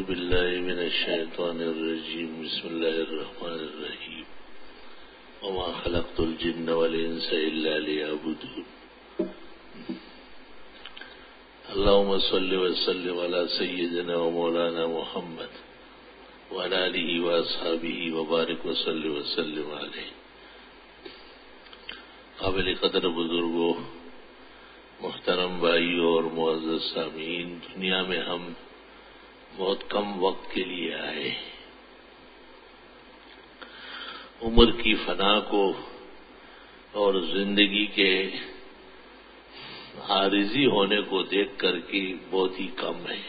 بالله من الشيطان الرجيم بسم الله الرحمن الرحيم وما خلقت الجن والإنس إلا ليعبدون اللهم صل وسلم على سيدنا ومولانا محمد وعلى آله وأصحابه وبارك وسلم عليه. قابل قدر بزرگوں، محترم بھائیوں اور معزز سامعین، دنیا میں ہم بہت کم وقت کے لیے آئے. عمر کی فنا کو اور زندگی کے عارضی ہونے کو دیکھ کر کے بہت ہی کم ہے،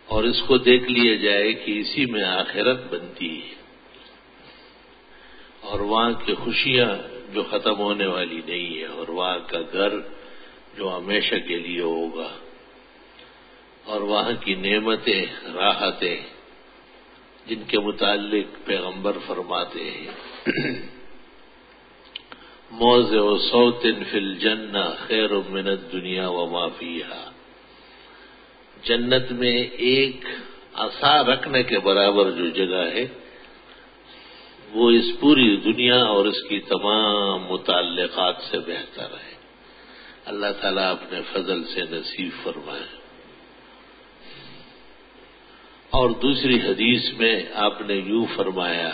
اور اس کو دیکھ لیا جائے کہ اسی میں آخرت بنتی ہے اور وہاں کی خوشیاں جو ختم ہونے والی نہیں ہے، اور وہاں کا گھر جو ہمیشہ کے لیے ہوگا، اور وہاں کی نعمتیں، راحتیں جن کے متعلق پیغمبر فرماتے ہیں موضع صوت فی الجنہ خیر من الدنیا وما فیہا. جنت میں ایک عصا رکھنے کے برابر جو جگہ ہے وہ اس پوری دنیا اور اس کی تمام متعلقات سے بہتر ہے. اللہ تعالیٰ اپنے فضل سے نصیب فرمائے. اور دوسری حدیث میں آپ نے یوں فرمایا،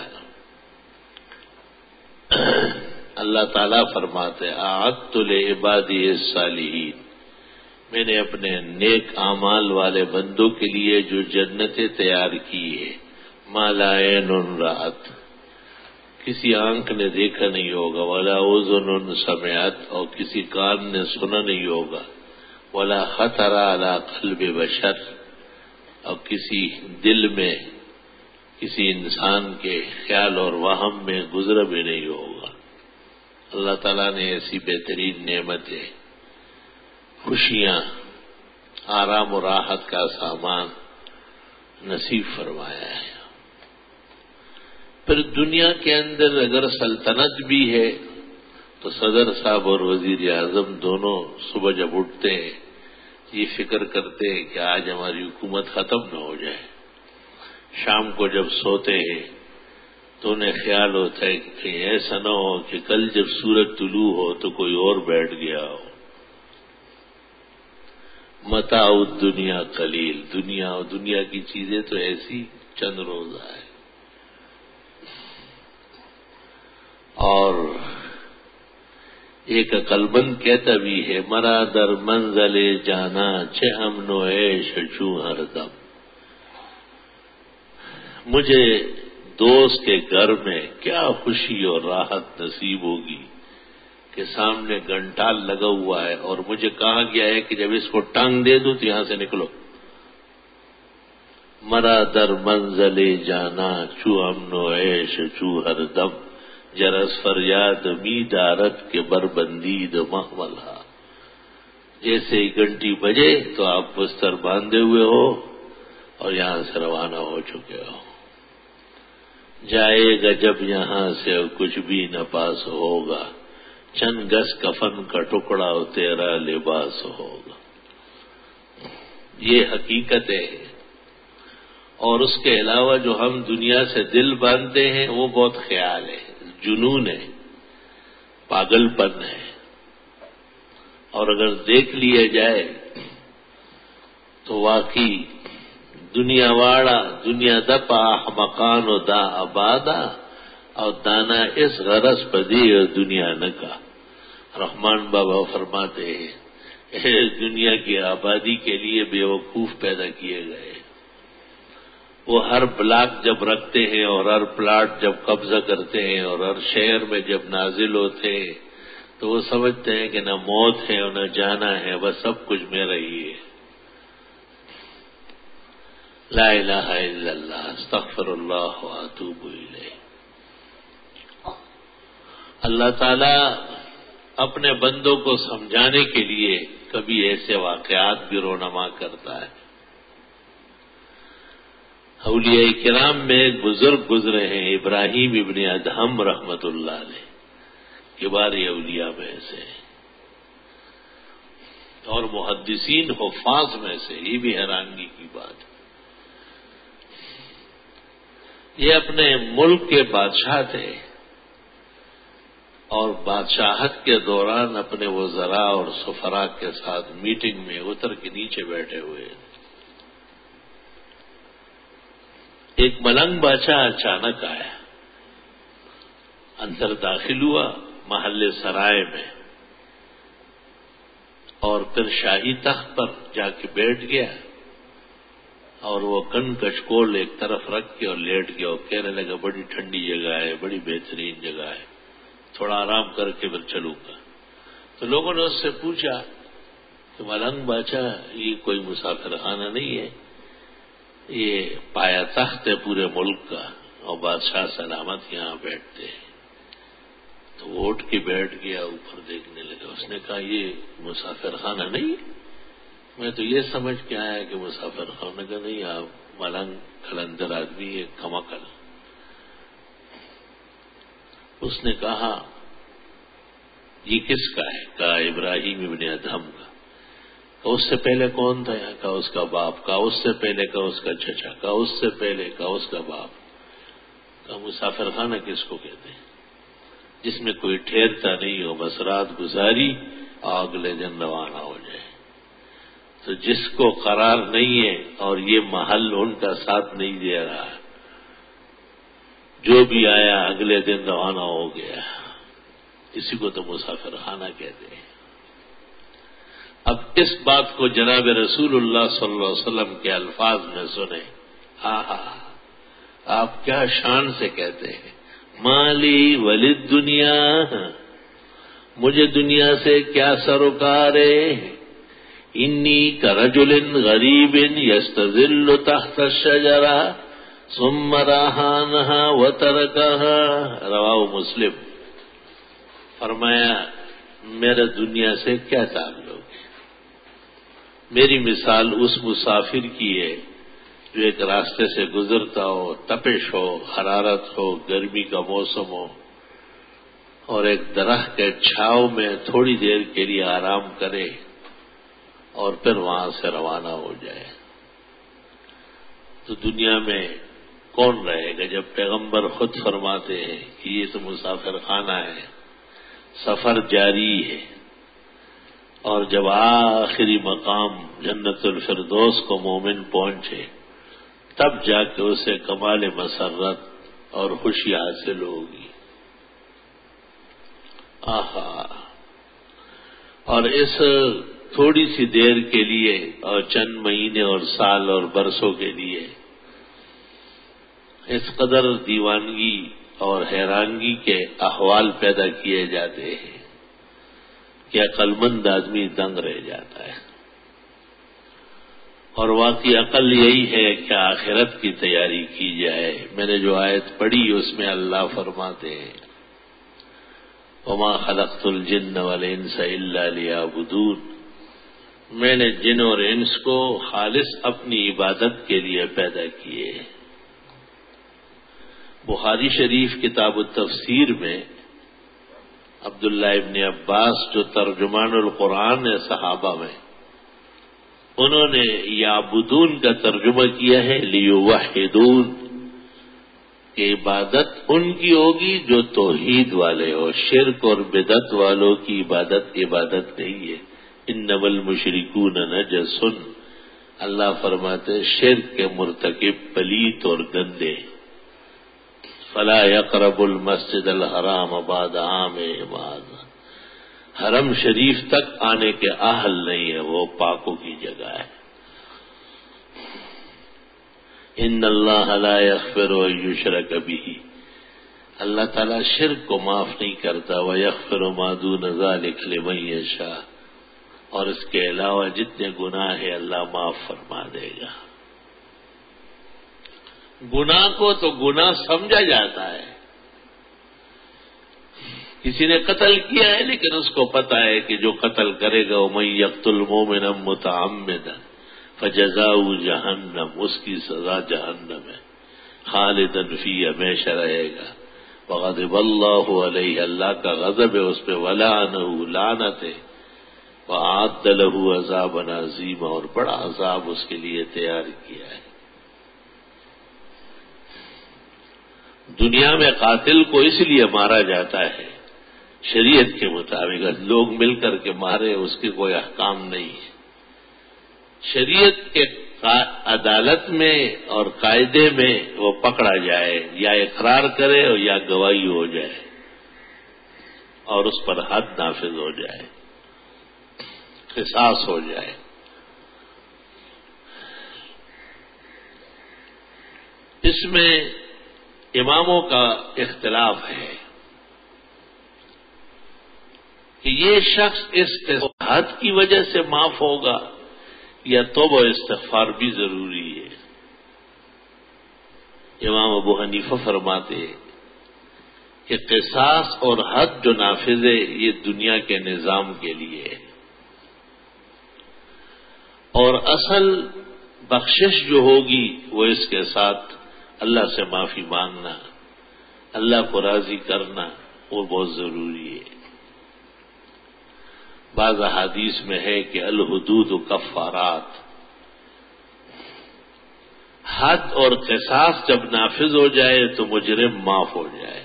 اللہ تعالیٰ فرماتے اعدت لعبادی الصالحین، میں نے اپنے نیک اعمال والے بندوں کے لیے جو جنتیں تیار کی ہے، ما لا عین رأت، کسی آنکھ نے دیکھا نہیں ہوگا، ولا اذن سمعت، اور کسی کان نے سنا نہیں ہوگا، ولا خطر علی قلب بشر، اور کسی دل میں کسی انسان کے خیال اور وہم میں گزرا بھی نہیں ہوگا. اللہ تعالیٰ نے ایسی بہترین نعمتیں، خوشیاں، آرام و راحت کا سامان نصیب فرمایا ہے. پھر دنیا کے اندر اگر سلطنت بھی ہے تو صدر صاحب اور وزیر اعظم دونوں صبح جب اٹھتے ہیں یہ فکر کرتے ہیں کہ آج ہماری حکومت ختم نہ ہو جائے. شام کو جب سوتے ہیں تو انہیں خیال ہوتا ہے کہ کہیں ایسا نہ ہو کہ کل جب سورج طلوع ہو تو کوئی اور بیٹھ گیا ہو. متاع الدنیا قلیل، دنیا اور دنیا کی چیزیں تو ایسی چند روزہ ہے. اور ایک عقلمند کہتا بھی ہے، مرا در منزل جانا چہ امن و عیش چوں ہر دم، مجھے دوست کے گھر میں کیا خوشی اور راحت نصیب ہوگی کہ سامنے گھنٹال لگا ہوا ہے اور مجھے کہا گیا ہے کہ جب اس کو ٹانگ دے دوں تو یہاں سے نکلو. مرا در منزل جانا چوں امن و عیش چوں ہر دم، جرس فریاد می دارت کے بربندید محملہ. جیسے ہی گھنٹی بجے تو آپ بستر باندھے ہوئے ہو اور یہاں سے روانہ ہو چکے ہو. جائے گا جب یہاں سے کچھ بھی نہ پاس ہوگا، چند گز کفن کا ٹکڑا تیرا لباس ہوگا. یہ حقیقت ہے. اور اس کے علاوہ جو ہم دنیا سے دل باندھتے ہیں وہ بہت خیال ہے، جنون ہے، پاگل پن ہے. اور اگر دیکھ لیا جائے تو واقعی دنیا واڑا دنیا دپا مکان و دا آبادا، اور دانا اس غرض پدی دنیا نکا. رحمان بابا فرماتے ہیں دنیا کی آبادی کے لیے بیوقوف پیدا کیے گئے. وہ ہر بلاک جب رکھتے ہیں اور ہر پلاٹ جب قبضہ کرتے ہیں اور ہر شہر میں جب نازل ہوتے ہیں تو وہ سمجھتے ہیں کہ نہ موت ہے اور نہ جانا ہے، بس سب کچھ میرا ہی ہے. لا الہ الا اللہ، استغفر اللہ واتوب الیہ. اللہ تعالیٰ اپنے بندوں کو سمجھانے کے لیے کبھی ایسے واقعات بھی رونما کرتا ہے. اولیاء کرام میں ایک بزرگ گزرے ہیں، ابراہیم ابن ادہم رحمت اللہ علیہ، کبار اولیاء میں سے. اور محدثین حفاظ میں سے، یہ بھی حیرانگی کی بات ہے۔ یہ اپنے ملک کے بادشاہ تھے اور بادشاہت کے دوران اپنے وزراء اور سفراء کے ساتھ میٹنگ میں اتر کے نیچے بیٹھے ہوئے۔ ایک ملنگ بادشاہ اچانک آیا، اندر داخل ہوا محل سرائے میں، اور پھر شاہی تخت پر جا کے بیٹھ گیا، اور وہ کن کچکول ایک طرف رکھ کے اور لیٹ گیا اور کہنے لگا بڑی ٹھنڈی جگہ ہے، بڑی بہترین جگہ ہے، تھوڑا آرام کر کے پھر چلوں گا۔ تو لوگوں نے اس سے پوچھا کہ ملنگ بادشاہ، یہ کوئی مسافر خانہ نہیں ہے، یہ پایا تخت ہے پورے ملک کا، اور بادشاہ سلامت یہاں بیٹھتے ہیں۔ تو وہ اٹھ کے بیٹھ گیا، اوپر دیکھنے لگا۔ اس نے کہا یہ مسافر خانہ نہیں ہے، میں تو یہ سمجھ کے آیا کہ مسافر خانہ کا نہیں، آپ ملنگ کلندر آدمی ہے، کمکل۔ اس نے کہا یہ کس کا ہے؟ کہا ابراہیم ابن ادہم کا۔ کہا اس سے پہلے کون تھا؟ کہا اس کا باپ۔ کہا اس سے پہلے؟ کہا اس کا چچا۔ کہا اس سے پہلے؟ کہا اس کا باپ۔ کہا مسافر خانہ کس کو کہتے ہیں؟ جس میں کوئی ٹھہرتا نہیں ہو، بس رات گزاری اور اگلے دن روانہ ہو جائے۔ تو جس کو قرار نہیں ہے اور یہ محل ان کا ساتھ نہیں دے رہا، جو بھی آیا اگلے دن روانہ ہو گیا، اسی کو تو مسافر خانہ کہتے ہیں۔ اب اس بات کو جناب رسول اللہ صلی اللہ علیہ وسلم کے الفاظ میں سنیں، آپ کیا شان سے کہتے ہیں، مالی ولد دنیا، مجھے دنیا سے کیا سروکار ہے، انی کرجل غریب یستظل تحت الشجرہ ثم راہانہا وترکہا، رواہ مسلم۔ فرمایا میرا دنیا سے کیا تعلق ہے، میری مثال اس مسافر کی ہے جو ایک راستے سے گزرتا ہو، تپش ہو، حرارت ہو، گرمی کا موسم ہو، اور ایک درخت کے چھاؤں میں تھوڑی دیر کے لیے آرام کرے اور پھر وہاں سے روانہ ہو جائے۔ تو دنیا میں کون رہے گا جب پیغمبر خود فرماتے ہیں کہ یہ تو مسافر خانہ ہے، سفر جاری ہے، اور جب آخری مقام جنت الفردوس کو مومن پہنچے تب جا کے اسے کمال مسرت اور خوشی حاصل ہوگی۔ اور اس تھوڑی سی دیر کے لیے اور چند مہینے اور سال اور برسوں کے لیے اس قدر دیوانگی اور حیرانگی کے احوال پیدا کیے جاتے ہیں کہ عقل مند آدمی دنگ رہ جاتا ہے۔ اور واقعی عقل یہی ہے کہ آخرت کی تیاری کی جائے۔ میں نے جو آیت پڑھی اس میں اللہ فرماتے ہیں وما خلقت الجن والانس الا لیعبدون، میں نے جن اور انس کو خالص اپنی عبادت کے لیے پیدا کیے۔ بخاری شریف کتاب التفسیر میں عبداللہ ابن عباس جو ترجمان القرآن ہے صحابہ میں، انہوں نے یعبدون کا ترجمہ کیا ہے لیوحدون، کہ عبادت ان کی ہوگی جو توحید والے ہو، شرک اور بدعت والوں کی عبادت نہیں ہے۔ انما المشرکون نجس، اللہ فرماتے شرک کے مرتکب پلیت اور گندے، فلا یقرب المسجد الحرام بعد عامہم ھذا، حرم شریف تک آنے کے اہل نہیں ہے، وہ پاکوں کی جگہ ہے۔ ان اللہ لا یغفر ان یشرک بہ، اللہ تعالیٰ شرک کو معاف نہیں کرتا، ویغفر ما دون ذلک لمن یشاء، اور اس کے علاوہ جتنے گناہ ہیں اللہ معاف فرما دے گا۔ گناہ کو تو گناہ سمجھا جاتا ہے، کسی نے قتل کیا ہے لیکن اس کو پتا ہے کہ جو قتل کرے گا ومن یقتل مؤمنا متعمدا فجزاؤہ جہنم، اس کی سزا جہنم ہے، خالدا فی، ہمیشہ رہے گا، وغضب اللہ علیہ، اللہ کا غضب ہے اس پہ، ولعنہ، لعنت ہے، وَأَعَدَّ لَهُ عَذَابًا عَظِيمًا، اور بڑا عذاب اس کے لیے تیار کیا ہے۔ دنیا میں قاتل کو اس لیے مارا جاتا ہے شریعت کے مطابق، لوگ مل کر کے مارے اس کے کوئی احکام نہیں ہے۔ شریعت کے عدالت میں اور قاعدے میں وہ پکڑا جائے، یا اقرار کرے اور یا گواہی ہو جائے اور اس پر حد نافذ ہو جائے، قصاص ہو جائے۔ اس میں اماموں کا اختلاف ہے کہ یہ شخص حد کی وجہ سے معاف ہوگا یا توبہ و استغفار بھی ضروری ہے۔ امام ابو حنیفہ فرماتے کہ قصاص اور حد جو نافذ ہے یہ دنیا کے نظام کے لیے ہے، اور اصل بخشش جو ہوگی وہ اس کے ساتھ اللہ سے معافی مانگنا، اللہ کو راضی کرنا، وہ بہت ضروری ہے۔ بعض احادیث میں ہے کہ الحدود کفارات، حد اور قصاص جب نافذ ہو جائے تو مجرم معاف ہو جائے،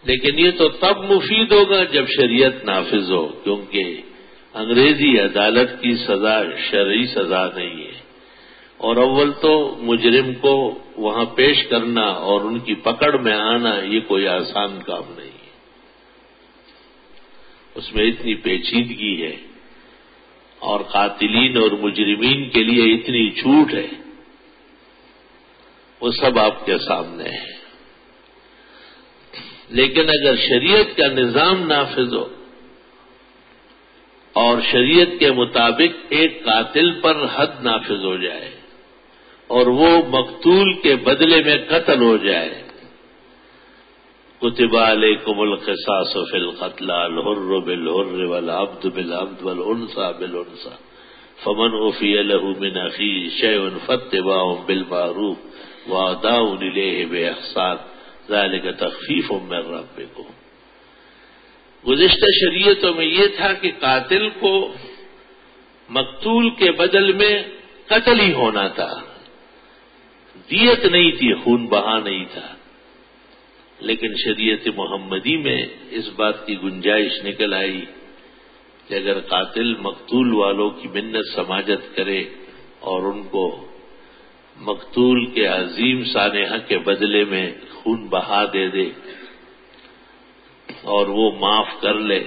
لیکن یہ تو تب مفید ہوگا جب شریعت نافذ ہو، کیونکہ انگریزی عدالت کی سزا شرعی سزا نہیں ہے، اور اول تو مجرم کو وہاں پیش کرنا اور ان کی پکڑ میں آنا یہ کوئی آسان کام نہیں ہے، اس میں اتنی پیچیدگی ہے، اور قاتلین اور مجرمین کے لیے اتنی چھوٹ ہے، وہ سب آپ کے سامنے ہے۔ لیکن اگر شریعت کا نظام نافذ ہو اور شریعت کے مطابق ایک قاتل پر حد نافذ ہو جائے اور وہ مقتول کے بدلے میں قتل ہو جائے، کتب علیکم القصاص فی القتل الحر بالحر والعبد بالعبد والانثى بالانثى فمن عفی له من اخیہ شیء فاتباع بالمعروف واداء الیہ باحسان ذلک تخفیف من ربکم۔ گزشتہ شریعتوں میں یہ تھا کہ قاتل کو مقتول کے بدل میں قتل ہی ہونا تھا، دیت نہیں تھی، خون بہا نہیں تھا، لیکن شریعت محمدی میں اس بات کی گنجائش نکل آئی کہ اگر قاتل مقتول والوں کی منت سماجت کرے اور ان کو مقتول کے عظیم سانحہ کے بدلے میں خون بہا دے دے اور وہ معاف کر لے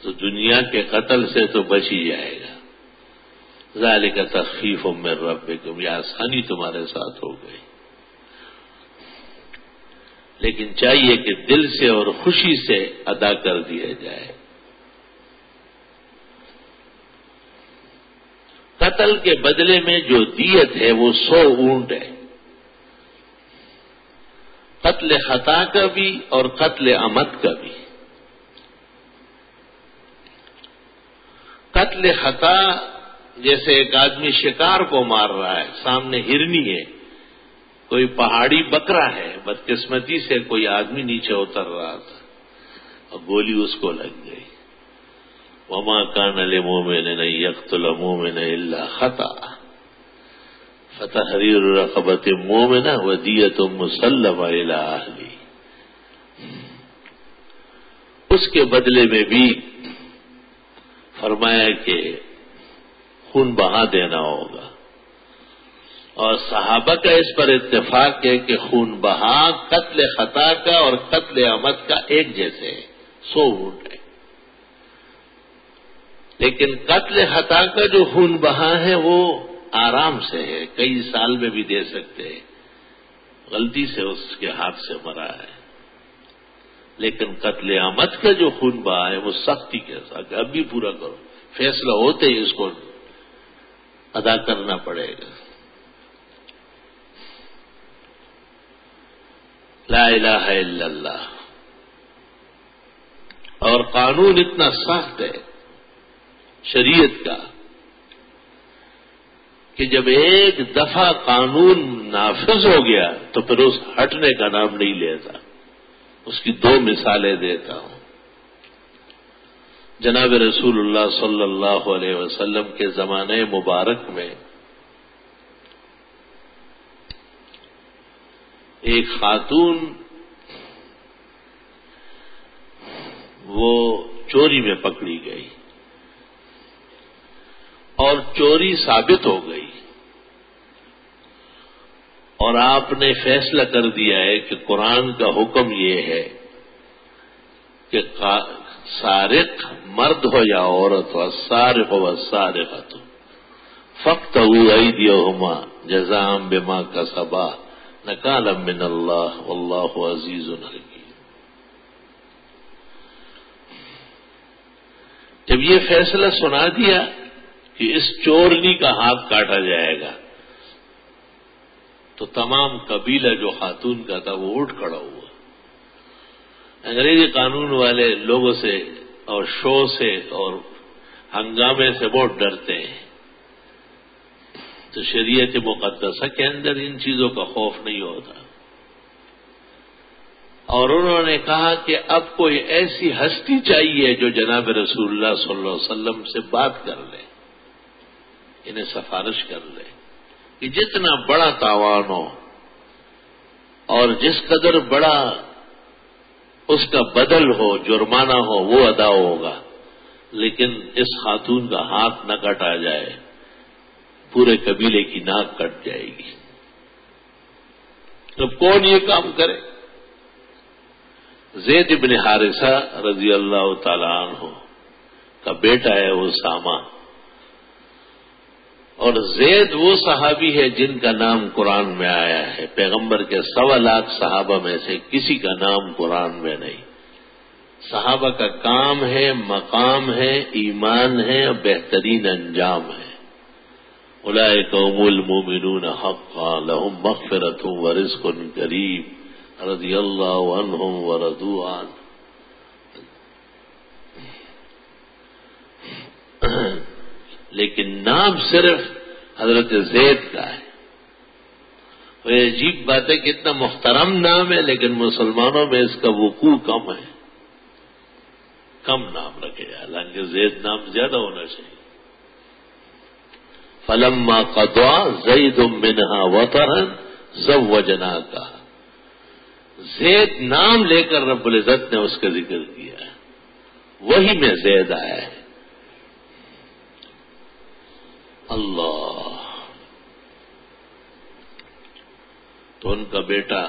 تو دنیا کے قتل سے تو بچ ہی جائے گا۔ ذالک تخفیف من ربکم، یہ آسانی تمہارے ساتھ ہو گئی، لیکن چاہیے کہ دل سے اور خوشی سے ادا کر دیا جائے۔ قتل کے بدلے میں جو دیت ہے وہ 100 اونٹ ہے، قتل خطا کا بھی اور قتل عمد کا بھی۔ قتل خطا جیسے ایک آدمی شکار کو مار رہا ہے، سامنے ہرنی ہے، کوئی پہاڑی بکرا ہے، بدقسمتی سے کوئی آدمی نیچے اتر رہا تھا اور گولی اس کو لگ گئی۔ وما كان لمؤمن ان يقتل مؤمنا الا خطأ فتحرير رقبة مؤمنة ودية مسلمة الى اهله، اس کے بدلے میں بھی فرمایا کہ خون بہا دینا ہوگا، اور صحابہ کا اس پر اتفاق ہے کہ خون بہا قتل خطا کا اور قتل عمد کا ایک جیسے ہے، 100 اونٹ ہے۔ لیکن قتل خطا کا جو خون بہا ہے وہ آرام سے ہے، کئی سال میں بھی دے سکتے ہیں، غلطی سے اس کے ہاتھ سے مرا ہے۔ لیکن قتل عمد کا جو خون بہا ہے وہ سختی کے ساتھ اب بھی پورا کرو، فیصلہ ہوتے ہی اس کو ادا کرنا پڑے گا۔ لا الہ الا اللہ۔ اور قانون اتنا سخت ہے شریعت کا کہ جب ایک دفعہ قانون نافذ ہو گیا تو پھر اس ہٹنے کا نام نہیں لیتا۔ اس کی 2 مثالیں دیتا ہوں۔ جناب رسول اللہ صلی اللہ علیہ وسلم کے زمانے مبارک میں ایک خاتون وہ چوری میں پکڑی گئی اور چوری ثابت ہو گئی، اور آپ نے فیصلہ کر دیا ہے کہ قرآن کا حکم یہ ہے کہ سارق مرد ہو یا عورت ہو، السارق والسارقۃ فاقطعوا ایدیہما جزاء بما کسبا نکالا من اللہ واللہ عزیز حکیم۔ جب یہ فیصلہ سنا دیا کہ اس چورنی کا ہاتھ کاٹا جائے گا تو تمام قبیلہ جو خاتون کا تھا وہ اٹھ کھڑا ہوا۔ انگریزی قانون والے لوگوں سے اور شو سے اور ہنگامے سے بہت ڈرتے ہیں، تو شریعت مقدسہ کے اندر ان چیزوں کا خوف نہیں ہوتا، اور انہوں نے کہا کہ اب کوئی ایسی ہستی چاہیے جو جناب رسول اللہ صلی اللہ علیہ وسلم سے بات کر لے، انہیں سفارش کر لے کہ جتنا بڑا تاوان ہو اور جس قدر بڑا اس کا بدل ہو، جرمانہ ہو، وہ ادا ہوگا، لیکن اس خاتون کا ہاتھ نہ کٹا جائے، پورے قبیلے کی ناک کٹ جائے گی۔ تو کون یہ کام کرے؟ زید بن حارثہ رضی اللہ تعالی عنہ کا بیٹا ہے اسامہ، اور زید وہ صحابی ہے جن کا نام قرآن میں آیا ہے، پیغمبر کے 1.25 لاکھ صحابہ میں سے کسی کا نام قرآن میں نہیں۔ صحابہ کا کام ہے، مقام ہے، ایمان ہے اور بہترین انجام ہے۔ اولئک هم المؤمنون حقا لهم مغفرۃ ورزق کریم رضی اللہ عنہم ورضوا عنہ۔ لیکن نام صرف حضرت زید کا ہے۔ وہ عجیب بات ہے کہ اتنا محترم نام ہے لیکن مسلمانوں میں اس کا وقوع کم ہے، کم نام رکھے، حالانکہ زید نام زیادہ ہونا چاہیے۔ فلما قضى زید منها وطرا زوجناکا، زید نام لے کر رب العزت نے اس کا ذکر کیا، وہی میں زید آیا ہے۔ اللہ، تو ان کا بیٹا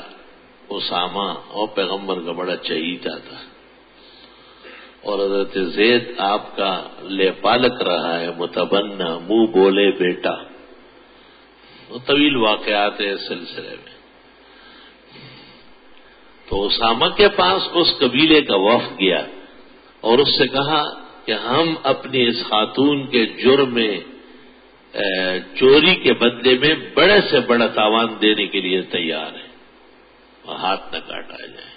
اسامہ اور پیغمبر کا بڑا چہیتا تھا، اور حضرت زید آپ کا لے پالک رہا ہے، متبنہ، منہ بولے بیٹا۔ وہ طویل واقعات ہیں اس سلسلے میں۔ تو اسامہ کے پاس اس قبیلے کا وفد گیا اور اس سے کہا کہ ہم اپنی اس خاتون کے جرم میں چوری کے بدلے میں بڑے سے بڑا تاوان دینے کے لیے تیار ہیں، اور ہاتھ نہ کاٹا جائے۔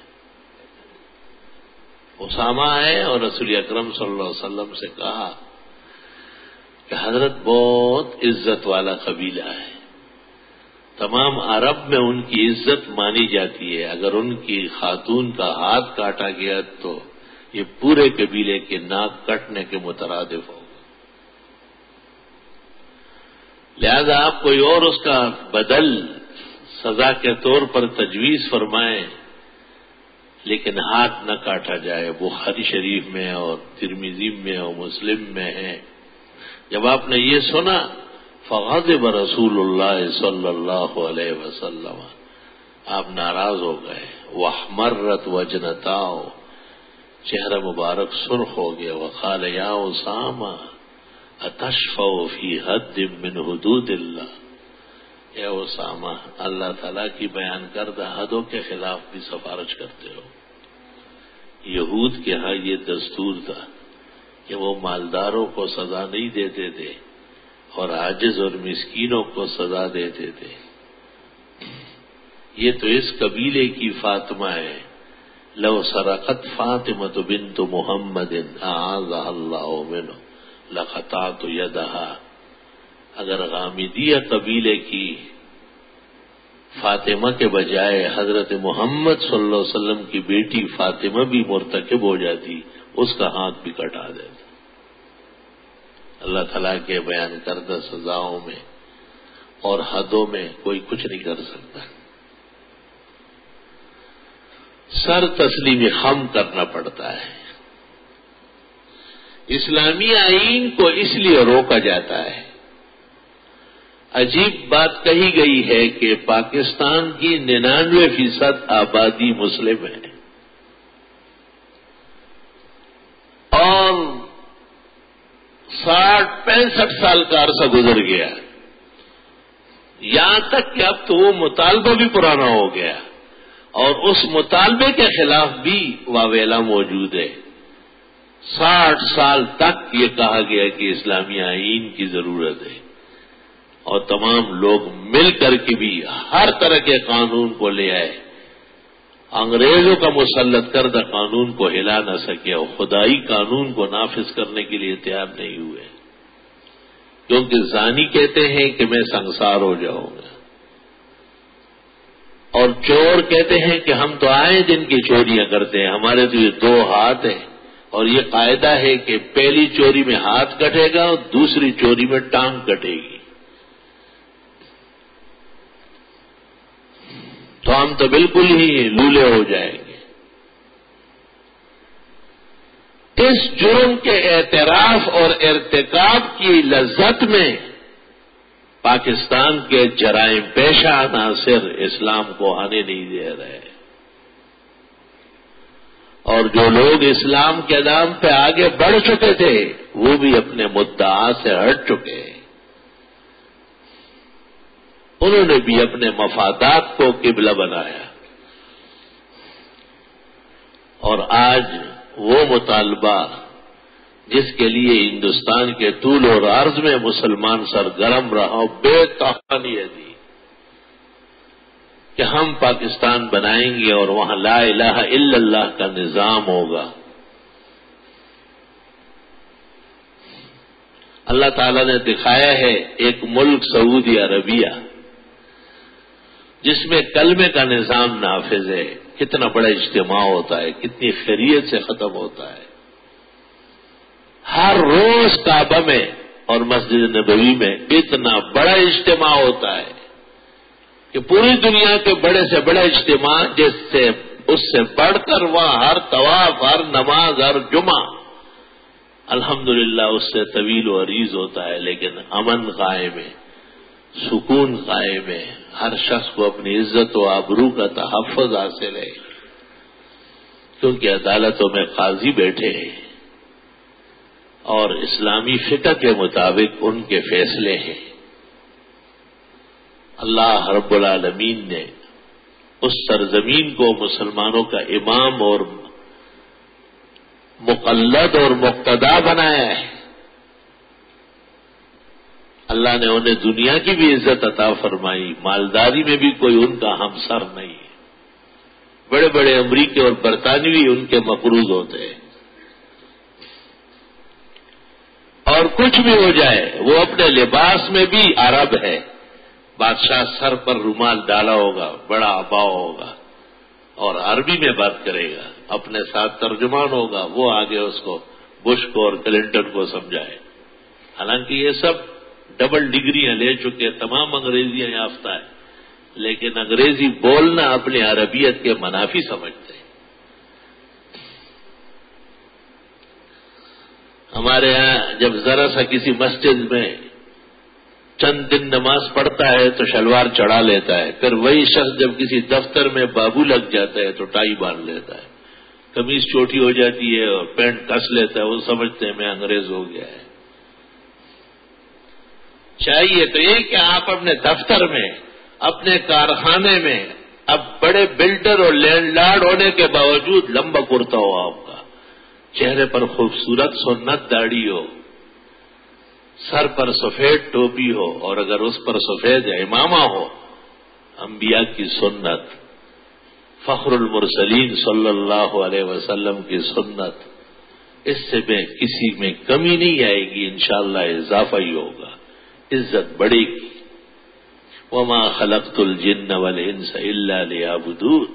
اسامہ ہے اور رسول اکرم صلی اللہ علیہ وسلم سے کہا کہ حضرت بہت عزت والا قبیلہ ہے، تمام عرب میں ان کی عزت مانی جاتی ہے، اگر ان کی خاتون کا ہاتھ کاٹا گیا تو یہ پورے قبیلے کے ناک کٹنے کے مترادف ہوگا، لہذا آپ کوئی اور اس کا بدل سزا کے طور پر تجویز فرمائیں، لیکن ہاتھ نہ کاٹا جائے۔ بخاری شریف میں اور ترمذی میں اور مسلم میں ہے۔ جب آپ نے یہ سنا فغضب رسول اللہ صلی اللہ علیہ وسلم، آپ ناراض ہو گئے، واحمرت وجنتاہ، چہرہ مبارک سرخ ہو گیا، وقال یا اسامہ اتشفع فی حد من حدود اللہ، اے اسامہ اللہ تعالیٰ کی بیان کردہ حدوں کے خلاف بھی سفارش کرتے ہو۔ یہود کے ہاں یہ دستور تھا کہ وہ مالداروں کو سزا نہیں دیتے تھے اور عاجز اور مسکینوں کو سزا دیتے تھے۔ یہ تو اس قبیلے کی فاطمہ ہے، لو سرقت فاطمہ بنت محمد اعاذہ اللہ منہ لقطعت یدہا، اگر غامدیہ قبیلے کی فاطمہ کے بجائے حضرت محمد صلی اللہ علیہ وسلم کی بیٹی فاطمہ بھی مرتکب ہو جاتی، اس کا ہاتھ بھی کٹا دیتا۔ اللہ تعالیٰ کے بیان کردہ سزاؤں میں اور حدوں میں کوئی کچھ نہیں کر سکتا. سر تسلیم خم کرنا پڑتا ہے. اسلامی آئین کو اس لیے روکا جاتا ہے. عجیب بات کہی گئی ہے کہ پاکستان کی 99% آبادی مسلم ہے اور 60-65 سال کا عرصہ گزر گیا. یہاں تک کہ اب تو وہ مطالبہ بھی پرانا ہو گیا اور اس مطالبے کے خلاف بھی واویلا موجود ہے. 60 سال تک یہ کہا گیا کہ اسلامی آئین کی ضرورت ہے اور تمام لوگ مل کر کے بھی ہر طرح کے قانون کو لے آئے. انگریزوں کا مسلط کردہ قانون کو ہلا نہ سکے اور خدائی قانون کو نافذ کرنے کے لیے تیار نہیں ہوئے، کیونکہ زانی کہتے ہیں کہ میں سنسار ہو جاؤں گا اور چور کہتے ہیں کہ ہم تو آئے دن کی چوریاں کرتے ہیں، ہمارے تو یہ 2 ہاتھ ہیں اور یہ قاعدہ ہے کہ پہلی چوری میں ہاتھ کٹے گا اور دوسری چوری میں ٹانگ کٹے گی. تو ہم تو بالکل ہی لولے ہو جائیں گے. اس جرم کے اعتراف اور ارتکاب کی لذت میں پاکستان کے جرائم پیشہ عناصر اسلام کو آنے نہیں دے رہے اور جو لوگ اسلام کے نام پہ آگے بڑھ چکے تھے وہ بھی اپنے مدعا سے ہٹ چکے. انہوں نے بھی اپنے مفادات کو قبلہ بنایا اور آج وہ مطالبہ جس کے لیے ہندوستان کے طول اور عرض میں مسلمان سرگرم رہا بے تحقانی دی کہ ہم پاکستان بنائیں گے اور وہاں لا الہ الا اللہ کا نظام ہوگا. اللہ تعالیٰ نے دکھایا ہے ایک ملک سعودی عربیہ جس میں کلمے کا نظام نافذ ہے، کتنا بڑا اجتماع ہوتا ہے، کتنی خیریت سے ختم ہوتا ہے. ہر روز کعبہ میں اور مسجد نبوی میں اتنا بڑا اجتماع ہوتا ہے کہ پوری دنیا کے بڑے سے بڑے اجتماع اس سے بڑھ کر وہاں ہر طواف، ہر نماز، ہر جمعہ الحمدللہ اس سے طویل و عریض ہوتا ہے، لیکن امن قائم ہے، سکون قائم ہے، ہر شخص کو اپنی عزت و آبرو کا تحفظ حاصل ہے کیونکہ عدالتوں میں قاضی بیٹھے ہیں اور اسلامی فقہ کے مطابق ان کے فیصلے ہیں. اللہ رب العالمین نے اس سرزمین کو مسلمانوں کا امام اور مقلد اور مقتدا بنایا ہے. اللہ نے انہیں دنیا کی بھی عزت عطا فرمائی، مالداری میں بھی کوئی ان کا ہمسر نہیں ہے. بڑے بڑے امریکی اور برطانوی ان کے مقروض ہوتے ہیں اور کچھ بھی ہو جائے وہ اپنے لباس میں بھی عرب ہے. بادشاہ سر پر رومال ڈالا ہوگا، بڑا اباؤ ہوگا اور عربی میں بات کرے گا، اپنے ساتھ ترجمان ہوگا، وہ آگے اس کو بش کو اور کلنٹن کو سمجھائے. حالانکہ یہ سب ڈبل ڈگریاں لے چکے، تمام انگریزیاں یافتہ ہیں، لیکن انگریزی بولنا اپنی عربیت کے منافی سمجھتے ہیں. ہمارے ہاں جب ذرا سا کسی مسجد میں چند دن نماز پڑھتا ہے تو شلوار چڑھا لیتا ہے، پھر وہی شخص جب کسی دفتر میں بابو لگ جاتا ہے تو ٹائی باندھ لیتا ہے، قمیض چھوٹی ہو جاتی ہے اور پینٹ کس لیتا ہے، وہ سمجھتے ہیں میں انگریز ہو گیا ہے. چاہیے تو یہ کہ آپ اپنے دفتر میں، اپنے کارخانے میں اب بڑے بلڈر اور لینڈ لارڈ ہونے کے باوجود لمبا کرتا ہو، آپ کا چہرے پر خوبصورت سنت داڑھی ہو، سر پر سفید ٹوپی ہو اور اگر اس پر سفید امامہ ہو، انبیاء کی سنت، فخر المرسلین صلی اللہ علیہ وسلم کی سنت، اس سے میں کسی میں کمی نہیں آئے گی، انشاءاللہ اضافہ ہی ہوگا، عزت بڑھے گی. وما خلقت الجن والانس الا لیعبدون.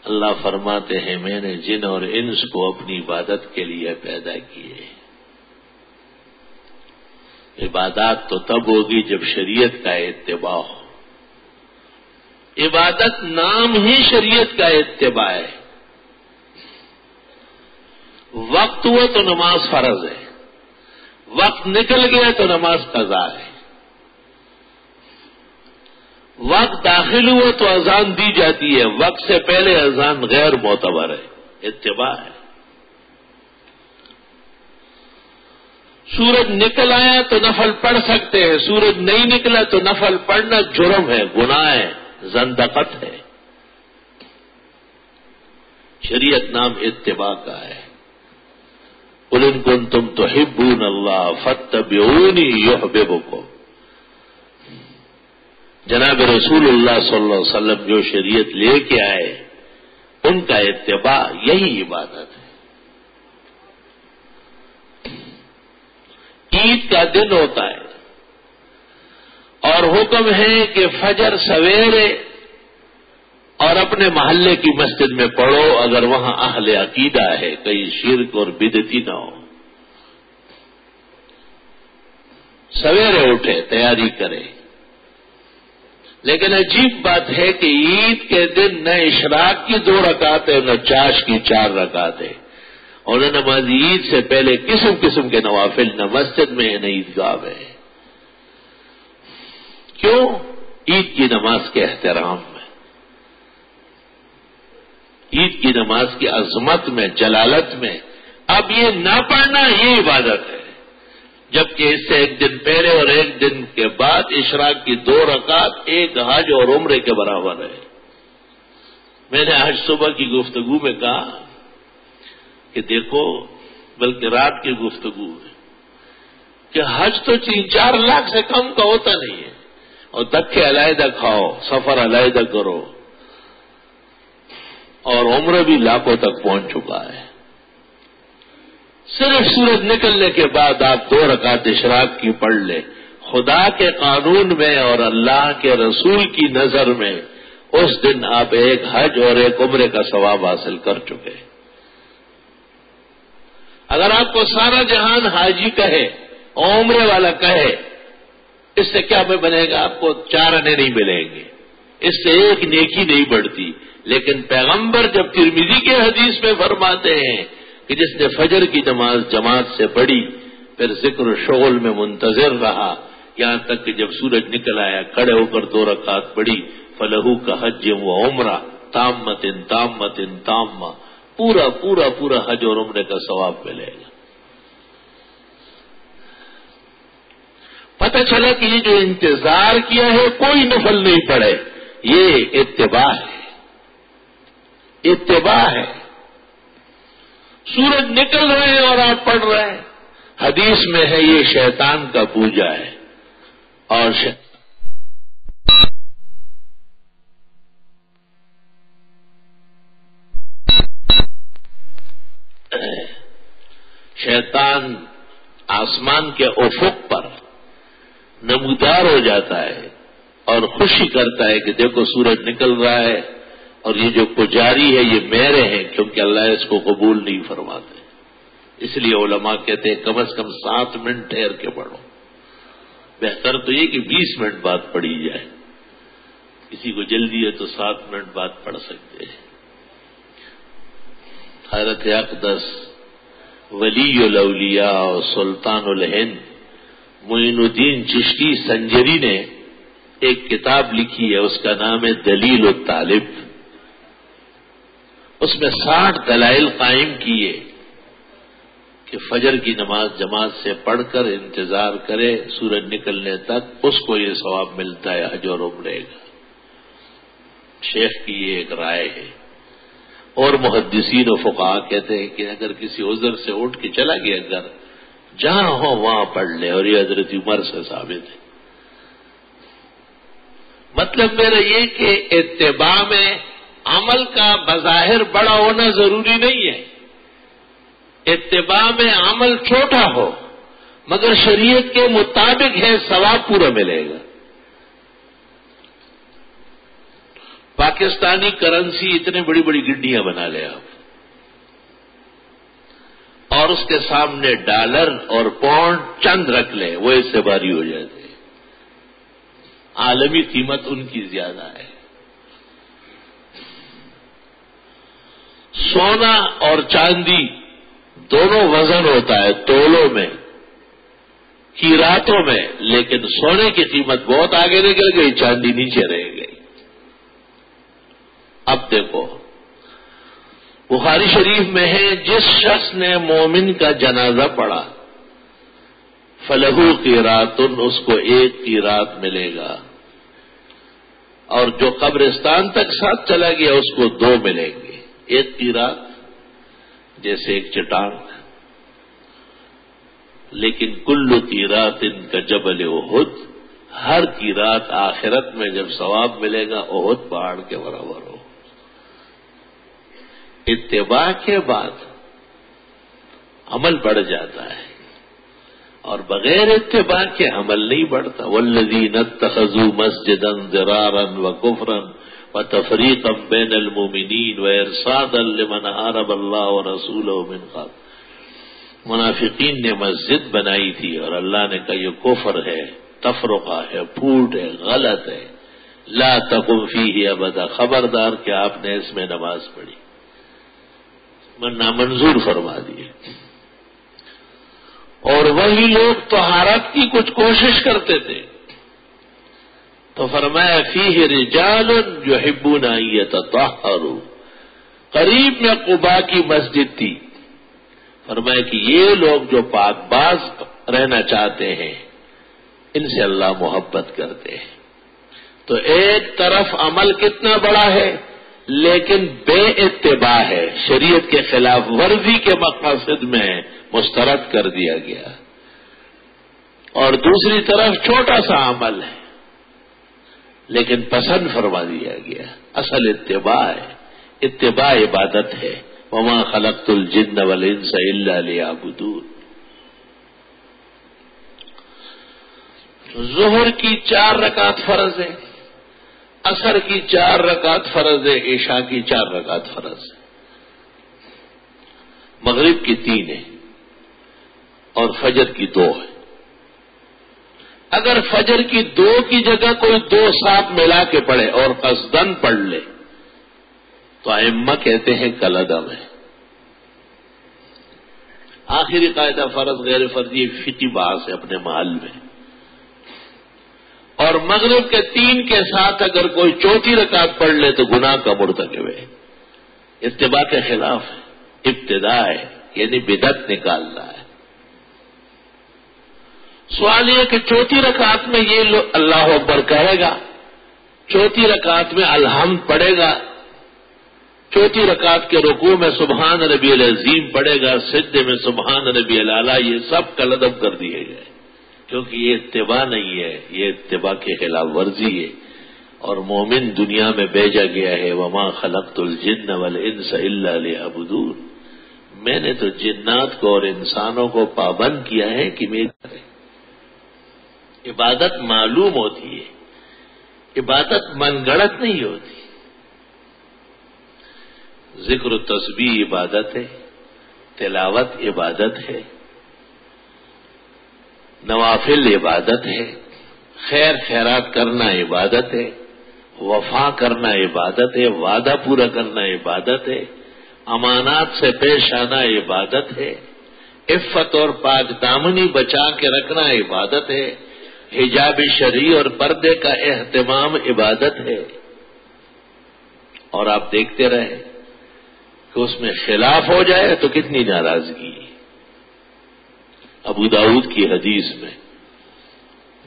اللہ فرماتے ہیں میں نے جن اور انس کو اپنی عبادت کے لیے پیدا کیے. عبادات تو تب ہوگی جب شریعت کا اتباع ہو. عبادت نام ہی شریعت کا اتباع ہے. وقت ہوا تو نماز فرض ہے، وقت نکل گیا تو نماز قضا ہے. وقت داخل ہوا تو اذان دی جاتی ہے، وقت سے پہلے اذان غیر معتبر ہے، اتباع ہے. سورج نکل آیا تو نفل پڑھ سکتے ہیں، سورج نہیں نکلا تو نفل پڑھنا جرم ہے، گناہ ہے، زندقت ہے. شریعت نام اتباع کا ہے. قل ان کنتم تحبون اللہ فاتبعونی یحببکم. جناب رسول اللہ صلی اللہ علیہ وسلم جو شریعت لے کے آئے ان کا اتباع یہی عبادت ہے. عید کا دن ہوتا ہے اور حکم ہے کہ فجر سویرے اور اپنے محلے کی مسجد میں پڑھو اگر وہاں اہل عقیدہ ہے، کہیں شرک اور بدعتی نہ ہو. سویرے اٹھے، تیاری کرے. لیکن عجیب بات ہے کہ عید کے دن نہ اشراق کی 2 رکعت ہے نہ چاش کی 4 رکعت ہے، اور نہ نماز عید سے پہلے قسم قسم کے نوافل، نہ مسجد میں نہ عیدگاہ میں. کیوں؟ عید کی نماز کے احترام میں، عید کی نماز کی عظمت میں، جلالت میں. اب یہ نہ پڑھنا یہ عبادت ہے، جبکہ اس سے ایک دن پہلے اور ایک دن کے بعد اشراق کی 2 رکعت ایک حج اور عمرے کے برابر ہے. میں نے آج صبح کی گفتگو میں کہا کہ دیکھو، بلکہ رات کی گفتگو ہے کہ حج تو 3-4 لاکھ سے کم کا ہوتا نہیں ہے، اور دکے علیحدہ کھاؤ، سفر علیحدہ کرو، اور عمرہ بھی لاکھوں تک پہنچ چکا ہے. صرف سورج نکلنے کے بعد آپ 2 رکعت اشراق کی پڑھ لیں. خدا کے قانون میں اور اللہ کے رسول کی نظر میں اس دن آپ ایک حج اور ایک عمرے کا ثواب حاصل کر چکے. اگر آپ کو سارا جہان حاجی کہے، عمرے والا کہے، اس سے کیا بنے گا؟ آپ کو 4 آنے نہیں ملیں گے، اس سے ایک نیکی نہیں بڑھتی. لیکن پیغمبر جب ترمذی کے حدیث میں فرماتے ہیں کہ جس نے فجر کی نماز جماعت سے پڑھی پھر ذکر و شغل میں منتظر رہا یہاں تک کہ جب سورج نکل آیا، کھڑے ہو کر 2 رکعت پڑھی، فلہو کا حج و عمرہ تامۃ تامۃ تامہ، پورا پورا پورا حج اور عمرے کا ثواب ملے گا. پتہ چلا کہ یہ جو انتظار کیا ہے کوئی نفل نہیں پڑے، یہ اتباع ہے، اتباع ہے. سورج نکل رہے ہیں اور آپ پڑھ رہے ہیں، حدیث میں ہے یہ شیطان کا پوجا ہے. اور شیطان آسمان کے افق پر نمودار ہو جاتا ہے اور خوشی کرتا ہے کہ دیکھو سورج نکل رہا ہے اور یہ جو پجاری ہے یہ میرے ہیں، کیونکہ اللہ اس کو قبول نہیں فرماتے. اس لیے علماء کہتے ہیں کم از کم 7 منٹ ٹھہر کے پڑھو. بہتر تو یہ کہ 20 منٹ بعد پڑھی جائے، کسی کو جلدی ہے تو 7 منٹ بعد پڑھ سکتے ہیں. حضرت اقدس ولی الاولیاء و سلطان الہند معین الدین چشتی سنجری نے ایک کتاب لکھی ہے، اس کا نام ہے دلیل الطالب. اس میں 60 دلائل قائم کیے کہ فجر کی نماز جماعت سے پڑھ کر انتظار کرے سورج نکلنے تک، اس کو یہ ثواب ملتا ہے حج اور عمرے کا. شیخ کی یہ ایک رائے ہے. اور محدثین و فقہا کہتے ہیں کہ اگر کسی عذر سے اٹھ کے چلا گیا گھر، جہاں ہو وہاں پڑھ لے، اور یہ حضرت عمر سے ثابت ہے. مطلب میرا یہ کہ اتباع میں عمل کا بظاہر بڑا ہونا ضروری نہیں ہے. اتباع میں عمل چھوٹا ہو مگر شریعت کے مطابق ہے، ثواب پورا ملے گا. پاکستانی کرنسی اتنے بڑی بڑی گڈیاں بنا لے آپ، اور اس کے سامنے ڈالر اور پاؤنڈ چند رکھ لے وہ اس سے بھاری ہو جاتے ہیں. عالمی قیمت ان کی زیادہ ہے. سونا اور چاندی دونوں وزن ہوتا ہے تولوں میں, قیراتوں میں, لیکن سونے کی قیمت بہت آگے نکل گئی, چاندی نیچے رہ گئی. اب دیکھو بخاری شریف میں ہے جس شخص نے مومن کا جنازہ پڑھا فلہو قیراتن, اس کو 1 قیرات ملے گا, اور جو قبرستان تک ساتھ چلا گیا اس کو 2 ملیں گے. 1 قیرات جیسے ایک چٹان, لیکن کل قیرات کا جبل احد, ہر قیرات آخرت میں جب ثواب ملے گا احد پہاڑ کے برابر ہو. اتباع کے بعد عمل بڑھ جاتا ہے, اور بغیر اتباع کے عمل نہیں بڑھتا. والذین اتخذوا مسجدا ضرارا وکفرا وتفریقا بین المؤمنین وارصادا لمن حارب اللہ ورسولہ من قبل. منافقین نے مسجد بنائی تھی اور اللہ نے کہا یہ کفر ہے, تفرقہ ہے, پھوٹ ہے, غلط ہے, لا تقم فیہ ابدا, خبردار کہ آپ نے اس میں نماز پڑھی, نامنظور فرما دیے. اور وہی لوگ طہارت کی کچھ کوشش کرتے تھے تو فرمایا فیہ رجال یحبون ان یتطہروا. قریب میں قباء کی مسجد تھی, فرمایا کہ یہ لوگ جو پاک باز رہنا چاہتے ہیں ان سے اللہ محبت کرتے ہیں. تو ایک طرف عمل کتنا بڑا ہے لیکن بے اتباع ہے, شریعت کے خلاف ورزی کے مقاصد میں مسترد کر دیا گیا. اور دوسری طرف چھوٹا سا عمل ہے لیکن پسند فرما دیا گیا. اصل اتباع ہے, اتباع عبادت ہے. وما خلقت الجن والانس الا لیعبدون. ظہر کی 4 رکعت فرض ہے, عصر کی 4 رکعت فرض ہے, عشاء کی 4 رکعت فرض ہے, مغرب کی 3 ہے اور فجر کی 2 ہے. اگر فجر کی 2 کی جگہ کوئی 2 ساتھ ملا کے پڑھے اور قصدن پڑھ لے تو ائمہ کہتے ہیں کالعدم ہے. آخری قاعدہ فرض غیر فرضی فقہی بحث ہے اپنے محل میں. اور مغرب کے 3 کے ساتھ اگر کوئی 4تھی رکعت پڑھ لے تو گناہ کا مرتکب ہے, اتباع کے خلاف ہے, ابتداء ہے, یعنی بدعت نکالنا ہے. سوال یہ کہ 4تھی رکعت میں یہ اللہ اکبر کہے گا, 4تھی رکعت میں الحمد پڑھے گا, 4تھی رکعت کے رکوع میں سبحان ربی العظیم پڑھے گا, سجدے میں سبحان ربی الاعلیٰ, یہ سب کالعدم کر دیے گئے کیونکہ یہ اتباع نہیں ہے, یہ اتباع کے خلاف ورزی ہے. اور مومن دنیا میں بھیجا گیا ہے وما خلقت الجن والانس الا لیعبدون. میں نے تو جنات کو اور انسانوں کو پابند کیا ہے کہ میری عبادت معلوم ہوتی ہے, عبادت من گڑت نہیں ہوتی. ذکر و تسبیح عبادت ہے, تلاوت عبادت ہے, نوافل عبادت ہے, خیر خیرات کرنا عبادت ہے, وفا کرنا عبادت ہے, وعدہ پورا کرنا عبادت ہے, امانات سے پیش آنا عبادت ہے, عفت اور پاک دامنی بچا کے رکھنا عبادت ہے, حجاب شرعی اور پردے کا اہتمام عبادت ہے. اور آپ دیکھتے رہے کہ اس میں خلاف ہو جائے تو کتنی ناراضگی. ابو داؤد کی حدیث میں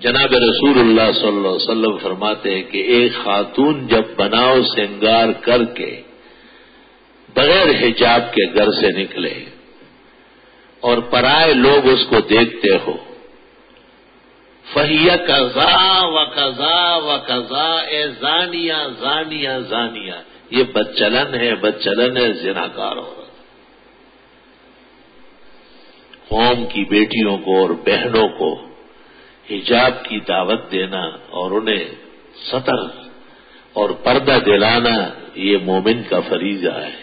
جناب رسول اللہ صلی اللہ علیہ وسلم فرماتے ہیں کہ ایک خاتون جب بناؤ سنگار کر کے بغیر حجاب کے گھر سے نکلے اور پرائے لوگ اس کو دیکھتے ہو, فہیہ قضا و قضا و قضا, اے زانیہ زانیہ زانیہ, یہ بدچلن ہے, بدچلن ہے, زناکار ہو رہا. قوم کی بیٹیوں کو اور بہنوں کو حجاب کی دعوت دینا اور انہیں ستر اور پردہ دلانا یہ مومن کا فریضہ ہے.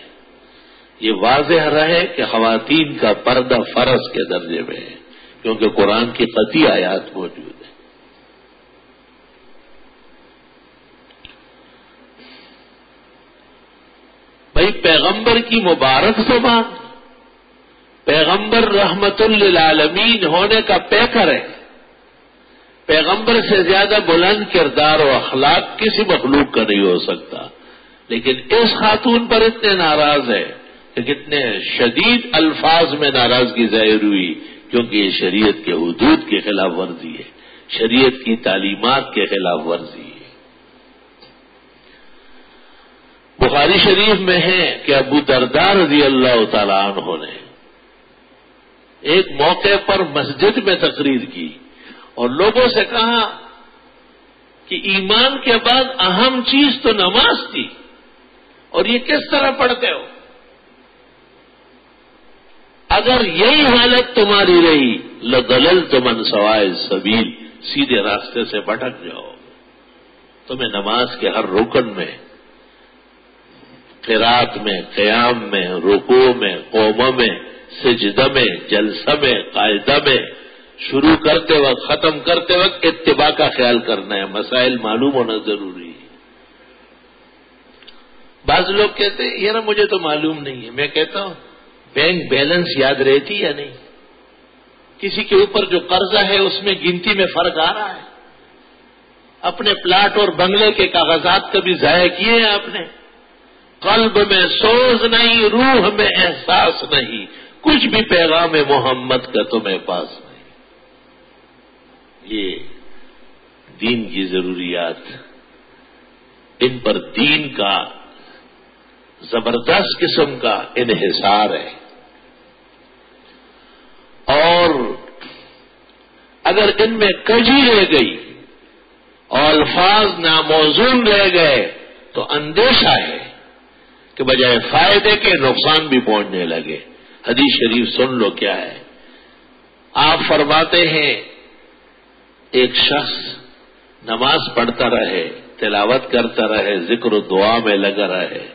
یہ واضح رہے کہ خواتین کا پردہ فرض کے درجے میں ہے، کیونکہ قرآن کی قطعی آیات موجود ہیں۔ بھائی پیغمبر کی مبارک زبان، پیغمبر رحمت للعالمین ہونے کا پیکر ہے۔ پیغمبر سے زیادہ بلند کردار و اخلاق کسی مخلوق کا نہیں ہو سکتا، لیکن اس خاتون پر اتنے ناراض ہے کہ کتنے شدید الفاظ میں ناراضگی ظاہر ہوئی، کیونکہ یہ شریعت کے حدود کے خلاف ورزی ہے، شریعت کی تعلیمات کے خلاف ورزی ہے۔ بخاری شریف میں ہے کہ ابو درداء رضی اللہ تعالیٰ عنہ نے ایک موقع پر مسجد میں تقریر کی اور لوگوں سے کہا کہ ایمان کے بعد اہم چیز تو نماز تھی، اور یہ کس طرح پڑھتے ہو؟ اگر یہی حالت تمہاری رہی لضللتم عن سواء السبیل، سیدھے راستے سے بھٹک جاؤ۔ تمہیں نماز کے ہر رکن میں، قرات میں، قیام میں، رکوع میں، قومہ میں، سجدہ میں، جلسہ میں، قاعدہ میں، شروع کرتے وقت ختم کرتے وقت اتباع کا خیال کرنا ہے، مسائل معلوم ہونا ضروری ہے۔ بعض لوگ کہتے ہیں یہ نا مجھے تو معلوم نہیں ہے، میں کہتا ہوں بینک بیلنس یاد رہتی یا نہیں؟ کسی کے اوپر جو قرضہ ہے اس میں گنتی میں فرق آ رہا ہے؟ اپنے پلاٹ اور بنگلے کے کاغذات کبھی ضائع کیے ہیں آپ نے؟ قلب میں سوز نہیں، روح میں احساس نہیں، کچھ بھی پیغام محمد کا تمہیں پاس نہیں۔ یہ دین کی ضروریات، ان پر دین کا زبردست قسم کا انحصار ہے، اور اگر ان میں کجی رہ گئی اور الفاظ ناموزون رہ گئے تو اندیشہ ہے کہ بجائے فائدے کے نقصان بھی پہنچنے لگے۔ حدیث شریف سن لو کیا ہے۔ آپ فرماتے ہیں ایک شخص نماز پڑھتا رہے، تلاوت کرتا رہے، ذکر و دعا میں لگا رہے،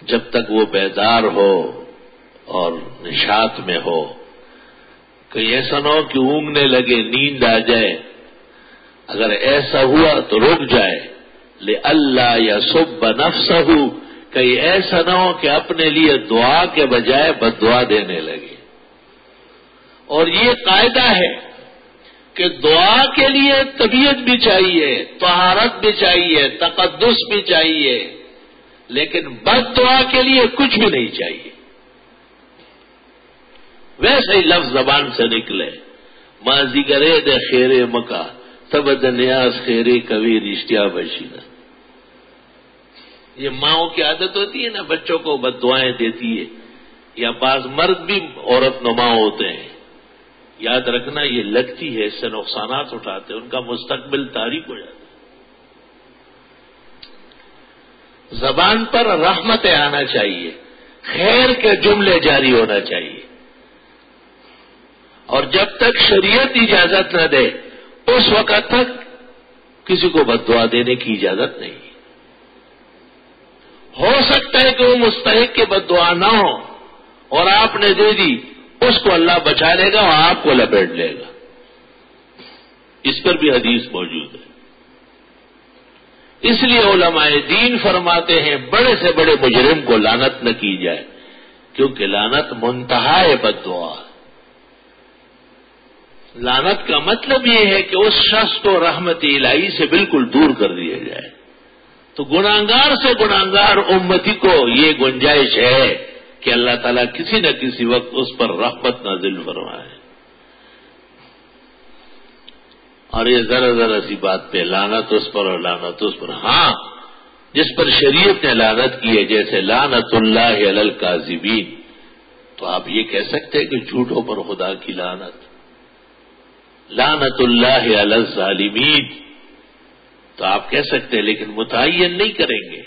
جب تک وہ بیدار ہو اور نشاط میں ہو، کہیں ایسا نہ ہو کہ اونگنے لگے، نیند آ جائے۔ اگر ایسا ہوا تو رک جائے، لِأَلَّا يَسُبَّ نَفْسَهُ، کہیں ایسا نہ ہو کہ اپنے لیے دعا کے بجائے بد دعا دینے لگے۔ اور یہ قاعدہ ہے کہ دعا کے لیے طبیعت بھی چاہیے، طہارت بھی چاہیے، تقدس بھی چاہیے، لیکن بد دعا کے لیے کچھ بھی نہیں چاہیے۔ ویسے ہی لفظ زبان سے نکلے، ماضی کرے دے خیرے مکہ تب دنیاز خیرے کبھی رشتہ بشینا۔ یہ ماؤں کی عادت ہوتی ہے نا، بچوں کو بد دعائیں دیتی ہے، یا بعض مرد بھی عورت نما ہوتے ہیں، یاد رکھنا یہ لگتی ہے، اس سے نقصانات اٹھاتے ہیں، ان کا مستقبل تاریک ہو جاتا ہے۔ زبان پر رحمت آنا چاہیے، خیر کے جملے جاری ہونا چاہیے، اور جب تک شریعت اجازت نہ دے اس وقت تک کسی کو بد دعا دینے کی اجازت نہیں۔ ہو سکتا ہے کہ وہ مستحق کے بد دعا نہ ہو اور آپ نے دے دی، اس کو اللہ بچا لے گا اور آپ کو لپیٹ لے گا، اس پر بھی حدیث موجود ہے۔ اس لیے علماء دین فرماتے ہیں بڑے سے بڑے مجرم کو لعنت نہ کی جائے، کیونکہ لعنت منتہا بد دعا۔ لعنت کا مطلب یہ ہے کہ اس شخص کو رحمت الہی سے بالکل دور کر دیا جائے۔ تو گناہگار سے گناہگار امتی کو یہ گنجائش ہے کہ اللہ تعالیٰ کسی نہ کسی وقت اس پر رحمت نازل فرمائے۔ اور یہ ذرا ذرا سی بات پہ لعنت اس پر اور لعنت اس پر، ہاں جس پر شریعت نے لعنت کی ہے، جیسے لعنت اللہ علی الکاذبین، تو آپ یہ کہہ سکتے ہیں کہ جھوٹوں پر خدا کی لعنت، لعنت اللہ علی الظالمین تو آپ کہہ سکتے ہیں، لیکن متعین نہیں کریں گے۔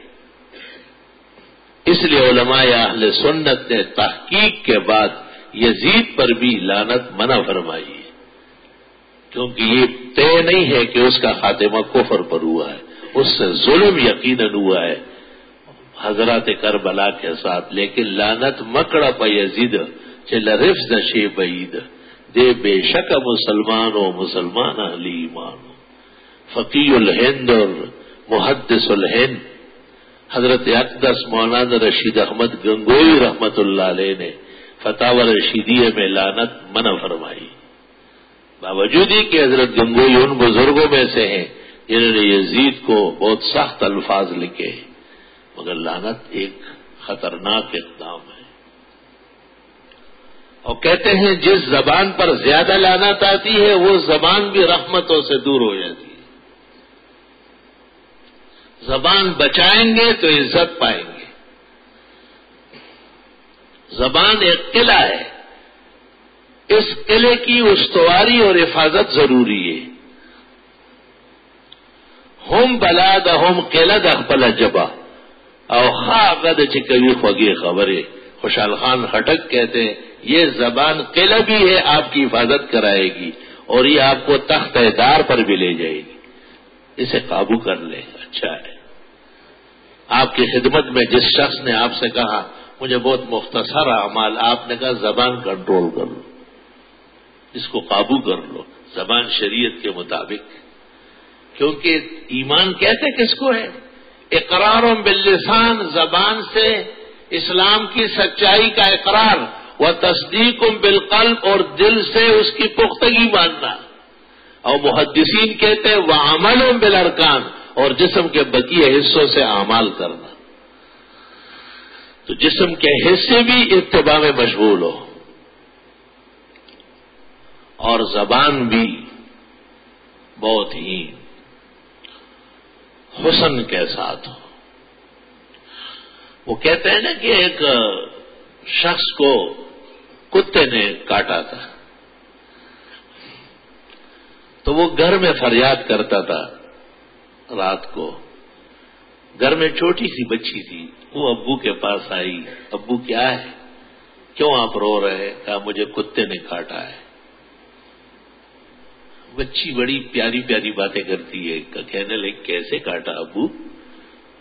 اس لیے علماء اہل سنت نے تحقیق کے بعد یزید پر بھی لعنت منع فرمائی ہے، کیونکہ یہ طے نہیں ہے کہ اس کا خاتمہ کفر پر ہوا ہے، اس سے ظلم یقیناً ہوا ہے، حضرات کربلا کے ساتھ، لیکن لعنت مکڑا پہ یزید چل رفظ نشے بعید دے بے شک مسلمان و مسلمان اہل ایمان فقی الہند اور محدث الہند حضرت اقدس مولانا رشید احمد گنگوئی رحمت اللہ علیہ نے فتاوی رشیدیہ میں لعنت منع فرمائی، باوجود ہی کہ حضرت گنگوئی ان بزرگوں میں سے ہیں جنہوں نے یزید کو بہت سخت الفاظ لکھے، مگر لعنت ایک خطرناک اقدام ہے۔ اور کہتے ہیں جس زبان پر زیادہ لعنت آتی ہے وہ زبان بھی رحمتوں سے دور ہو جاتی ہے۔ زبان بچائیں گے تو عزت پائیں گے۔ زبان ایک قلعہ ہے، اس قلعے کی استواری اور حفاظت ضروری ہے۔ ہم بلاد ہم قلعہ اخبل جبا او خاغد چکوی خوگی خبریں، خوشحال خان خٹک کہتے ہیں یہ زبان قلعہ بھی ہے، آپ کی حفاظت کرائے گی اور یہ آپ کو تخت دار پر بھی لے جائے گی، اسے قابو کر لیں۔ اچھا ہے، آپ کی خدمت میں جس شخص نے آپ سے کہا مجھے بہت مختصر اعمال، آپ نے کہا زبان کنٹرول کر لو، اس کو قابو کر لو زبان شریعت کے مطابق، کیونکہ ایمان کہتے کس کو ہے؟ اقرار باللسان، زبان سے اسلام کی سچائی کا اقرار، و تصدیق بالقلب، اور دل سے اس کی پختگی ماننا، اور محدثین کہتے ہیں وعمل بالارکان، اور جسم کے بقیہ حصوں سے اعمال کرنا۔ تو جسم کے حصے بھی اتباع میں مشغول ہو اور زبان بھی بہت ہی حسن کے ساتھ ہو۔ وہ کہتے ہیں نا کہ ایک شخص کو کتے نے کاٹا تھا تو وہ گھر میں فریاد کرتا تھا، رات کو گھر میں چھوٹی سی بچی تھی، وہ ابو کے پاس آئی، ابو کیا ہے، کیوں آپ رو رہے؟ کہا مجھے کتے نے کاٹا ہے۔ بچی بڑی پیاری پیاری باتیں کرتی ہے، کہنے لگی کیسے کاٹا ابو؟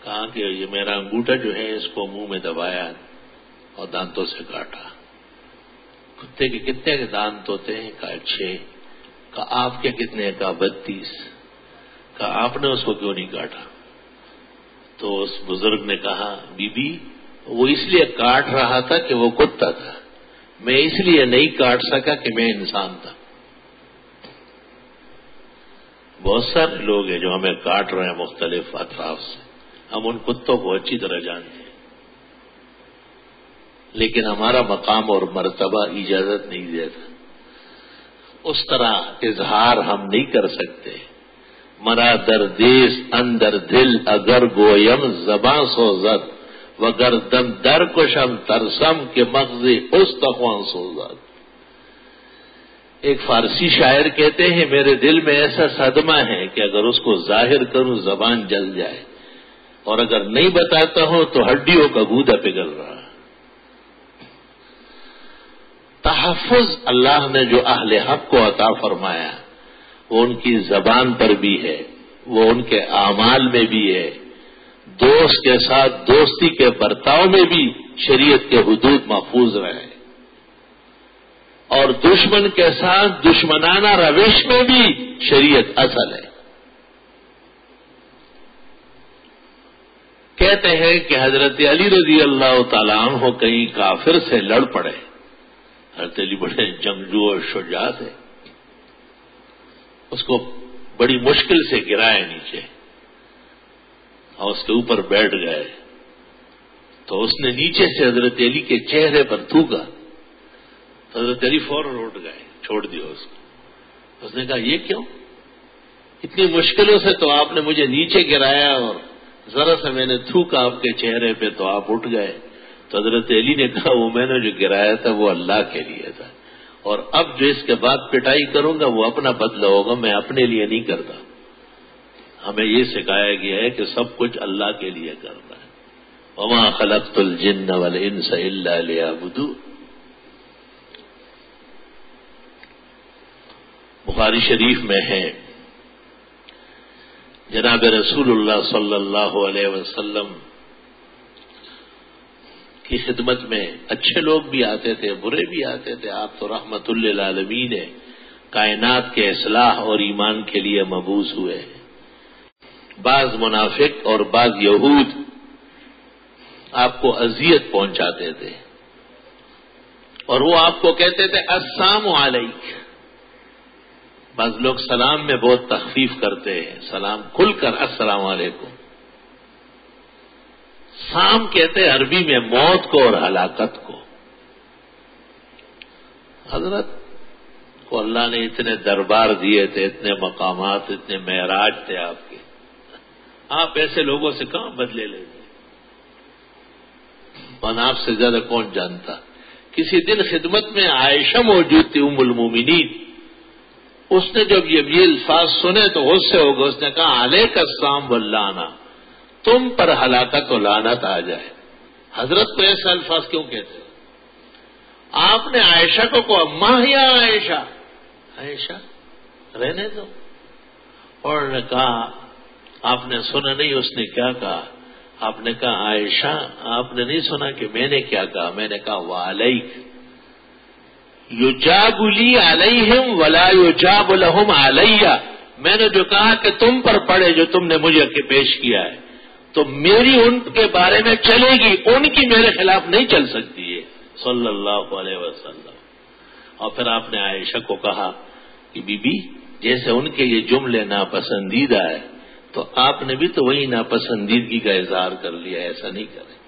کہا کہ یہ میرا انگوٹھا جو ہے اس کو منہ میں دبایا اور دانتوں سے کاٹا۔ کتے کے کتنے کے دانت ہوتے ہیں؟ کہا 6۔ کہا آپ کے کتنے ہیں؟ کہا 32۔ کہا آپ نے اس کو کیوں نہیں کاٹا؟ تو اس بزرگ نے کہا بی بی وہ اس لیے کاٹ رہا تھا کہ وہ کتا تھا، میں اس لیے نہیں کاٹ سکا کہ میں انسان تھا۔ بہت سارے لوگ ہیں جو ہمیں کاٹ رہے ہیں مختلف اطراف سے، ہم ان کتوں کو اچھی طرح جانتے ہیں، لیکن ہمارا مقام اور مرتبہ اجازت نہیں دیتا، اس طرح اظہار ہم نہیں کر سکتے۔ مرا دردیس اندر دل اگر گویم زباں سوزد وگر دم در کشم ترسم کے مغزی اس تخوان سوزد۔ ایک فارسی شاعر کہتے ہیں میرے دل میں ایسا صدمہ ہے کہ اگر اس کو ظاہر کروں زبان جل جائے، اور اگر نہیں بتاتا ہوں تو ہڈیوں کا گودا پگھل رہا۔ تحفظ اللہ نے جو اہل حق کو عطا فرمایا وہ ان کی زبان پر بھی ہے، وہ ان کے اعمال میں بھی ہے، دوست کے ساتھ دوستی کے برتاؤ میں بھی شریعت کے حدود محفوظ رہے، اور دشمن کے ساتھ دشمنانہ روش میں بھی شریعت اصل ہے۔ کہتے ہیں کہ حضرت علی رضی اللہ تعالیٰ عنہ کہیں کافر سے لڑ پڑے، حضرت علی بڑے جنگجو اور شجاع تھے، اس کو بڑی مشکل سے گرائے نیچے اور اس کے اوپر بیٹھ گئے، تو اس نے نیچے سے حضرت علی کے چہرے پر تھوکا، تو حضرت علی فوراً اٹھ گئے، چھوڑ دیا اس کو۔ اس نے کہا یہ کیوں؟ اتنی مشکلوں سے تو آپ نے مجھے نیچے گرایا اور ذرا سا میں نے تھوکا آپ کے چہرے پہ تو آپ اٹھ گئے۔ تو حضرت علی نے کہا وہ میں نے جو گرایا تھا وہ اللہ کے لیے تھا، اور اب جو اس کے بعد پٹائی کروں گا وہ اپنا بدلہ ہوگا، میں اپنے لیے نہیں کرتا۔ ہمیں یہ سکھایا گیا ہے کہ سب کچھ اللہ کے لیے کرنا ہے۔ وما خلقت الجن والانس الا لیعبدون۔ بخاری شریف میں ہے جناب رسول اللہ صلی اللہ علیہ وسلم کی خدمت میں اچھے لوگ بھی آتے تھے، برے بھی آتے تھے. آپ تو رحمت للعالمین ہیں، کائنات کے اصلاح اور ایمان کے لیے مبعوث ہوئے ہیں. بعض منافق اور بعض یہود آپ کو اذیت پہنچاتے تھے اور وہ آپ کو کہتے تھے السلام علیک. بعض لوگ سلام میں بہت تخفیف کرتے ہیں، سلام کھل کر السلام علیکم. سام کہتے ہیں عربی میں موت کو اور ہلاکت کو. حضرت کو اللہ نے اتنے دربار دیے تھے، اتنے مقامات، اتنے معراج تھے آپ کے، آپ ایسے لوگوں سے کہاں بدلے لیتے؟ اور آپ سے زیادہ کون جانتا؟ کسی دن خدمت میں عائشہ موجود تھی ام المومنین. اس نے جب یہ الفاظ سنے تو غصے ہو گئے. اس نے کہا علیک السلام واللعنہ، تم پر ہلاکت و لعنت آ جائے. حضرت کو ایسا الفاظ کیوں کہتے ہیں؟ آپ نے عائشہ کو کہا ماں یا عائشہ، عائشہ رہنے دو. اور نے کہا آپ نے سنا نہیں اس نے کیا کہا؟ آپ نے کہا عائشہ آپ نے نہیں سنا کہ میں نے کیا کہا؟ میں نے کہا وعلیک یجاب لی علیہم ولا یجاب لہم علیہ. میں نے جو کہا کہ تم پر پڑے جو تم نے مجھے پیش کیا ہے تو میری ان کے بارے میں چلے گی، ان کی میرے خلاف نہیں چل سکتی ہے صلی اللہ علیہ وسلم. اور پھر آپ نے عائشہ کو کہا کہ بی بی جیسے ان کے یہ جملے ناپسندیدہ ہے تو آپ نے بھی تو وہی ناپسندیدگی کا اظہار کر لیا، ایسا نہیں کریں.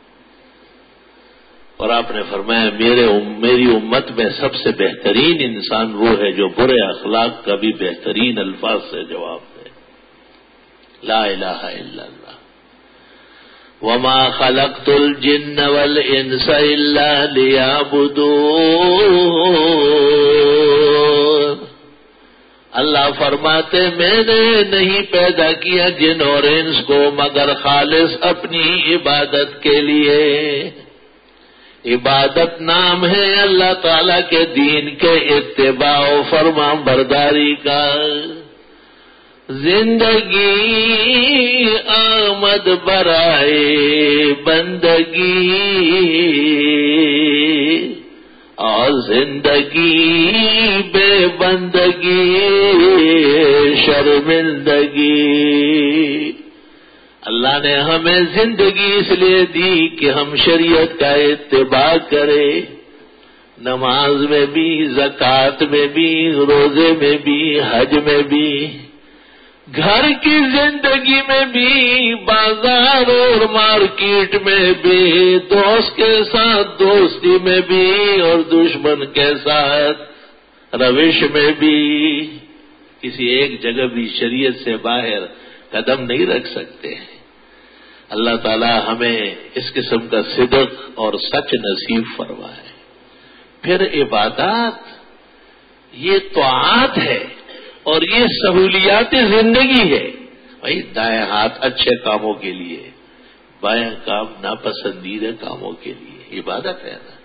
اور آپ نے فرمایا میری امت میں سب سے بہترین انسان وہ ہے جو برے اخلاق کا بھی بہترین الفاظ سے جواب دے. لا الہ الا اللہ. وما خلقت الجن والانس الا لیعبدون. اللہ فرماتے میں نے نہیں پیدا کیا جن اور انس کو مگر خالص اپنی عبادت کے لیے. عبادت نام ہے اللہ تعالی کے دین کے اتباع و فرما برداری کا. زندگی آمد برائے بندگی اور زندگی بے بندگی شرمندگی. اللہ نے ہمیں زندگی اس لیے دی کہ ہم شریعت کا اتباع کریں، نماز میں بھی، زکوٰۃ میں بھی، روزے میں بھی، حج میں بھی، گھر کی زندگی میں بھی، بازار اور مارکیٹ میں بھی، دوست کے ساتھ دوستی میں بھی اور دشمن کے ساتھ روش میں بھی. کسی ایک جگہ بھی شریعت سے باہر قدم نہیں رکھ سکتے. اللہ تعالی ہمیں اس قسم کا صدق اور سچ نصیب فرمائے. پھر عبادات یہ طاعات ہے اور یہ سہولیات زندگی ہے. بھائی دائیں ہاتھ اچھے کاموں کے لیے، بائیں کام ناپسندیدہ کاموں کے لیے. عبادت ہے نا.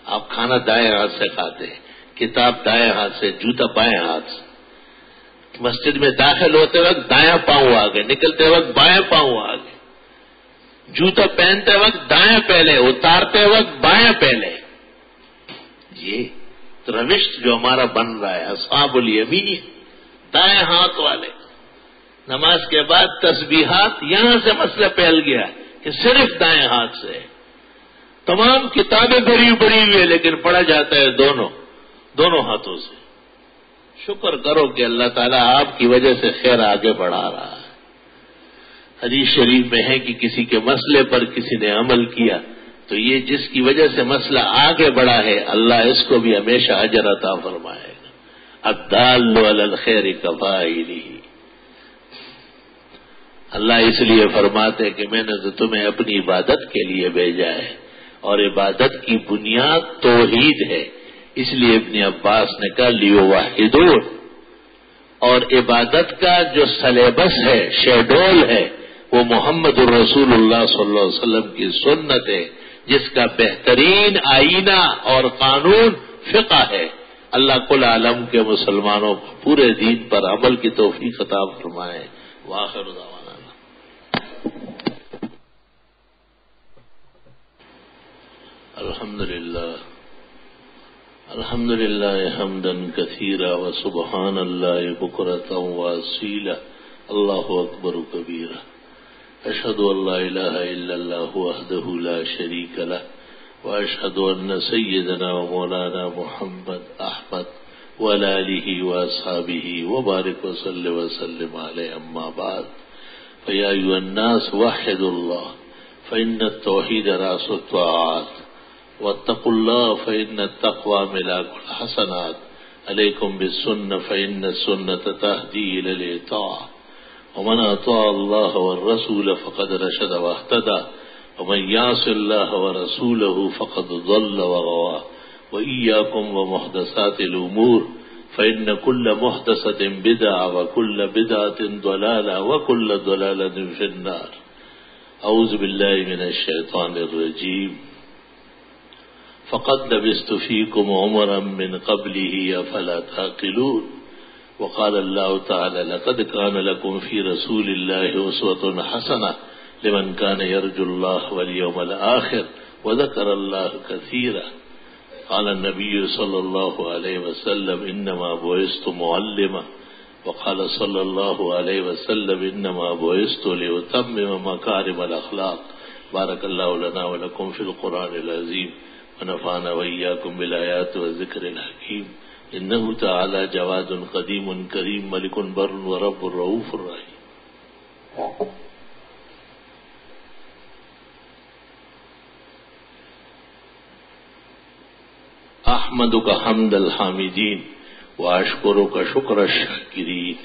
آپ کھانا دائیں ہاتھ سے کھاتے ہیں، کتاب دائیں ہاتھ سے، جوتا بائیں ہاتھ سے. مسجد میں داخل ہوتے وقت دایاں پاؤں آگے، نکلتے وقت بائیں پاؤں آگے. جوتا پہنتے وقت دائیں پہلے، اتارتے وقت بائیں پہلے. یہ روش جو ہمارا بن رہا ہے اصحاب الیمین دائیں ہاتھ والے. نماز کے بعد تسبیحات یہاں سے مسئلہ پھیل گیا کہ صرف دائیں ہاتھ سے. تمام کتابیں بھری ہوئی ہیں لیکن پڑھا جاتا ہے دونوں ہاتھوں سے. شکر کرو کہ اللہ تعالیٰ آپ کی وجہ سے خیر آگے بڑھا رہا ہے. حدیث شریف میں ہے کہ کسی کے مسئلے پر کسی نے عمل کیا تو یہ جس کی وجہ سے مسئلہ آگے بڑھا ہے اللہ اس کو بھی ہمیشہ اجر عطا فرمائے گا. الدال علی الخیر کفاعلہ. اللہ اس لیے فرماتے کہ میں نے تو تمہیں اپنی عبادت کے لیے بھیجا ہے اور عبادت کی بنیاد توحید ہے. اس لیے ابن عباس نے کہا لیوحدون. اور عبادت کا جو سلیبس ہے، شیڈول ہے، وہ محمد الرسول اللہ صلی اللہ علیہ وسلم کی سنت ہے جس کا بہترین آئینہ اور قانون فقہ ہے. اللہ کل عالم کے مسلمانوں کو پورے دین پر عمل کی توفیق عطا فرمائے. وآخر دعوانا الحمد لله حمدا كثيرا وسبحان الله بكرة وأصيلا الله أكبر كبيرا أشهد أن لا إله إلا الله وحده لا شريك له وأشهد أن سيدنا ومولانا محمد أحمد وعلى آله وأصحابه وبارك وسلم عليه أما بعد فيا أيها الناس وحدوا الله فإن التوحيد رأس الطاعات واتقوا الله فإن التقوى ملاك الحسنات عليكم بالسنة فإن السنة تهدي إلى الإطاعة ومن أطاع الله والرسول فقد رشد واهتدى ومن يعص الله ورسوله فقد ضل وغوى وإياكم ومحدثات الأمور فإن كل محدثة بدعة وكل بدعة ضلالة وكل ضلالة في النار. أعوذ بالله من الشيطان الرجيم. فقد لبثت فيكم عمرا من قبله أفلا تعقلون. وقال الله تعالى لقد كان لكم في رسول الله أسوة حسنة لمن كان يرجو الله واليوم الآخر وذكر الله كثيرا. قال النبي صلى الله عليه وسلم إنما بعثت معلما وقال صلى الله عليه وسلم إنما بعثت لأتمم مكارم الأخلاق. بارك الله لنا ولكم في القرآن العظيم ونفعنا وإياكم بالآيات والذكر الحكيم. إنه تعالى جواد قديم كريم ملك بر ورب رؤوف رحيم. أحمدك حمد الحامدين وأشكرك شكر الشاكرين.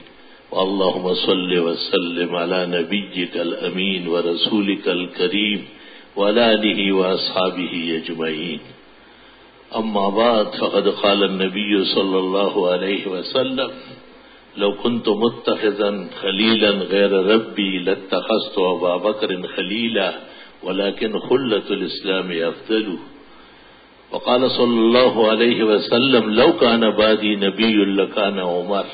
اللهم صل وسلم على نبيك الأمين ورسولك الكريم وعلى آله وأصحابه أجمعين. أما بعد فقد قال النبي صلى الله عليه وسلم لو كنت متخذا خليلا غير ربي لاتخذت أبا بكر خليلا ولكن خلة الإسلام أفضل. وقال صلى الله عليه وسلم لو كان بعدي نبي لكان عمر.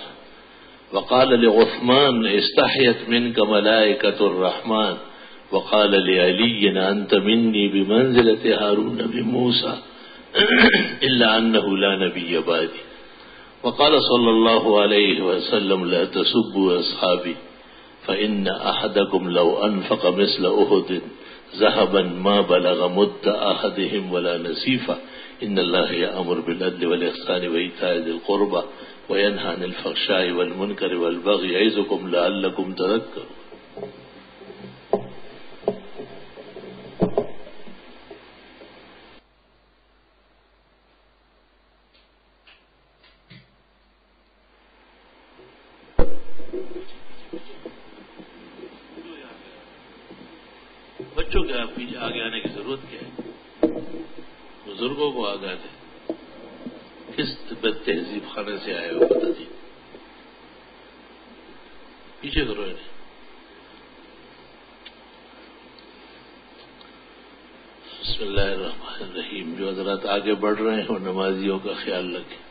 وقال لعثمان استحيت منك ملائكة الرحمن. وقال لعلي أنت مني بمنزلة هارون بموسى إلا أنه لا نبي بعدي. وقال صلى الله عليه وسلم لا تسبوا أصحابي فإن أحدكم لو أنفق مثل أحد ذهبا ما بلغ مد أحدهم ولا نصيفا. إن الله يأمر بالعدل والإحسان وإيتاء ذي القربى وينهى عن الفحشاء والمنكر والبغي يعظكم لعلكم تذكرون. بچوں کے پیچھے آگے آنے کی ضرورت کیا ہے؟ بزرگوں کو آگاہ دیں. کس بد تہذیب خانے سے آئے ہو بتا دیجیے. پیچھے کرو انہیں. بسم اللہ الرحمن الرحیم. جو حضرات آگے بڑھ رہے ہیں وہ نمازیوں کا خیال رکھیں.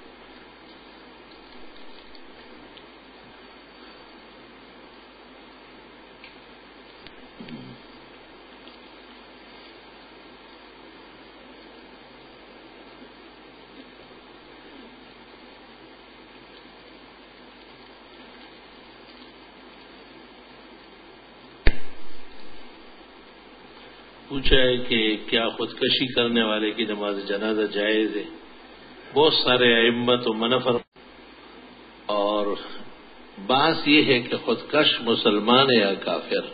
پوچھا ہے کہ کیا خودکشی کرنے والے کی نماز جنازہ جائز ہے؟ بہت سارے ائمت و منفر اور بحث یہ ہے کہ خودکش مسلمان ہے یا کافر.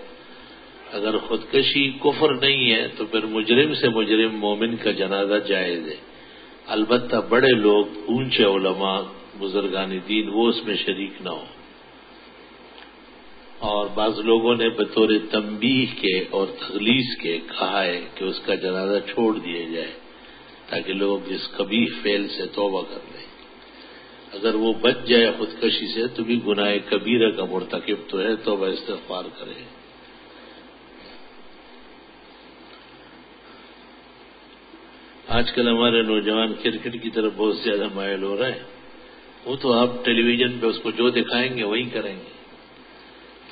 اگر خودکشی کفر نہیں ہے تو پھر مجرم سے مجرم مومن کا جنازہ جائز ہے. البتہ بڑے لوگ اونچے علماء بزرگان دین وہ اس میں شریک نہ ہو. اور بعض لوگوں نے بطور تنبیہ کے اور تغلیظ کے کہا ہے کہ اس کا جنازہ چھوڑ دیا جائے تاکہ لوگ اس قبیح فعل سے توبہ کر لیں. اگر وہ بچ جائے خودکشی سے تو بھی گناہ کبیرہ کا مرتکب تو ہے، توبہ استغفار کرے. آج کل ہمارے نوجوان کرکٹ کی طرف بہت زیادہ مائل ہو رہے ہیں. وہ تو آپ ٹیلی ویژن پہ اس کو جو دکھائیں گے وہی کریں گے.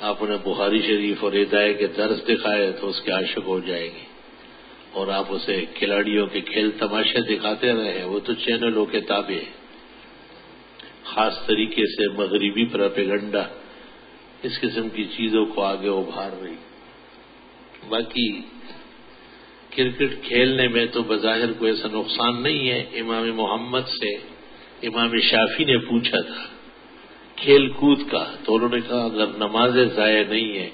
آپ انہیں بخاری شریف اور ہدایت کے درس دکھائے تو اس کے عاشق ہو جائیں گے. اور آپ اسے کھلاڑیوں کے کھیل تماشے دکھاتے رہے، وہ تو چینلوں کے تابع ہے، خاص طریقے سے مغربی پروپیگنڈا اس قسم کی چیزوں کو آگے ابھار رہی۔ باقی کرکٹ کھیلنے میں تو بظاہر کوئی ایسا نقصان نہیں ہے۔ امام محمد سے امام شافعی نے پوچھا تھا کھیل کود کا، تو انہوں نے کہا اگر نمازیں ضائع نہیں ہیں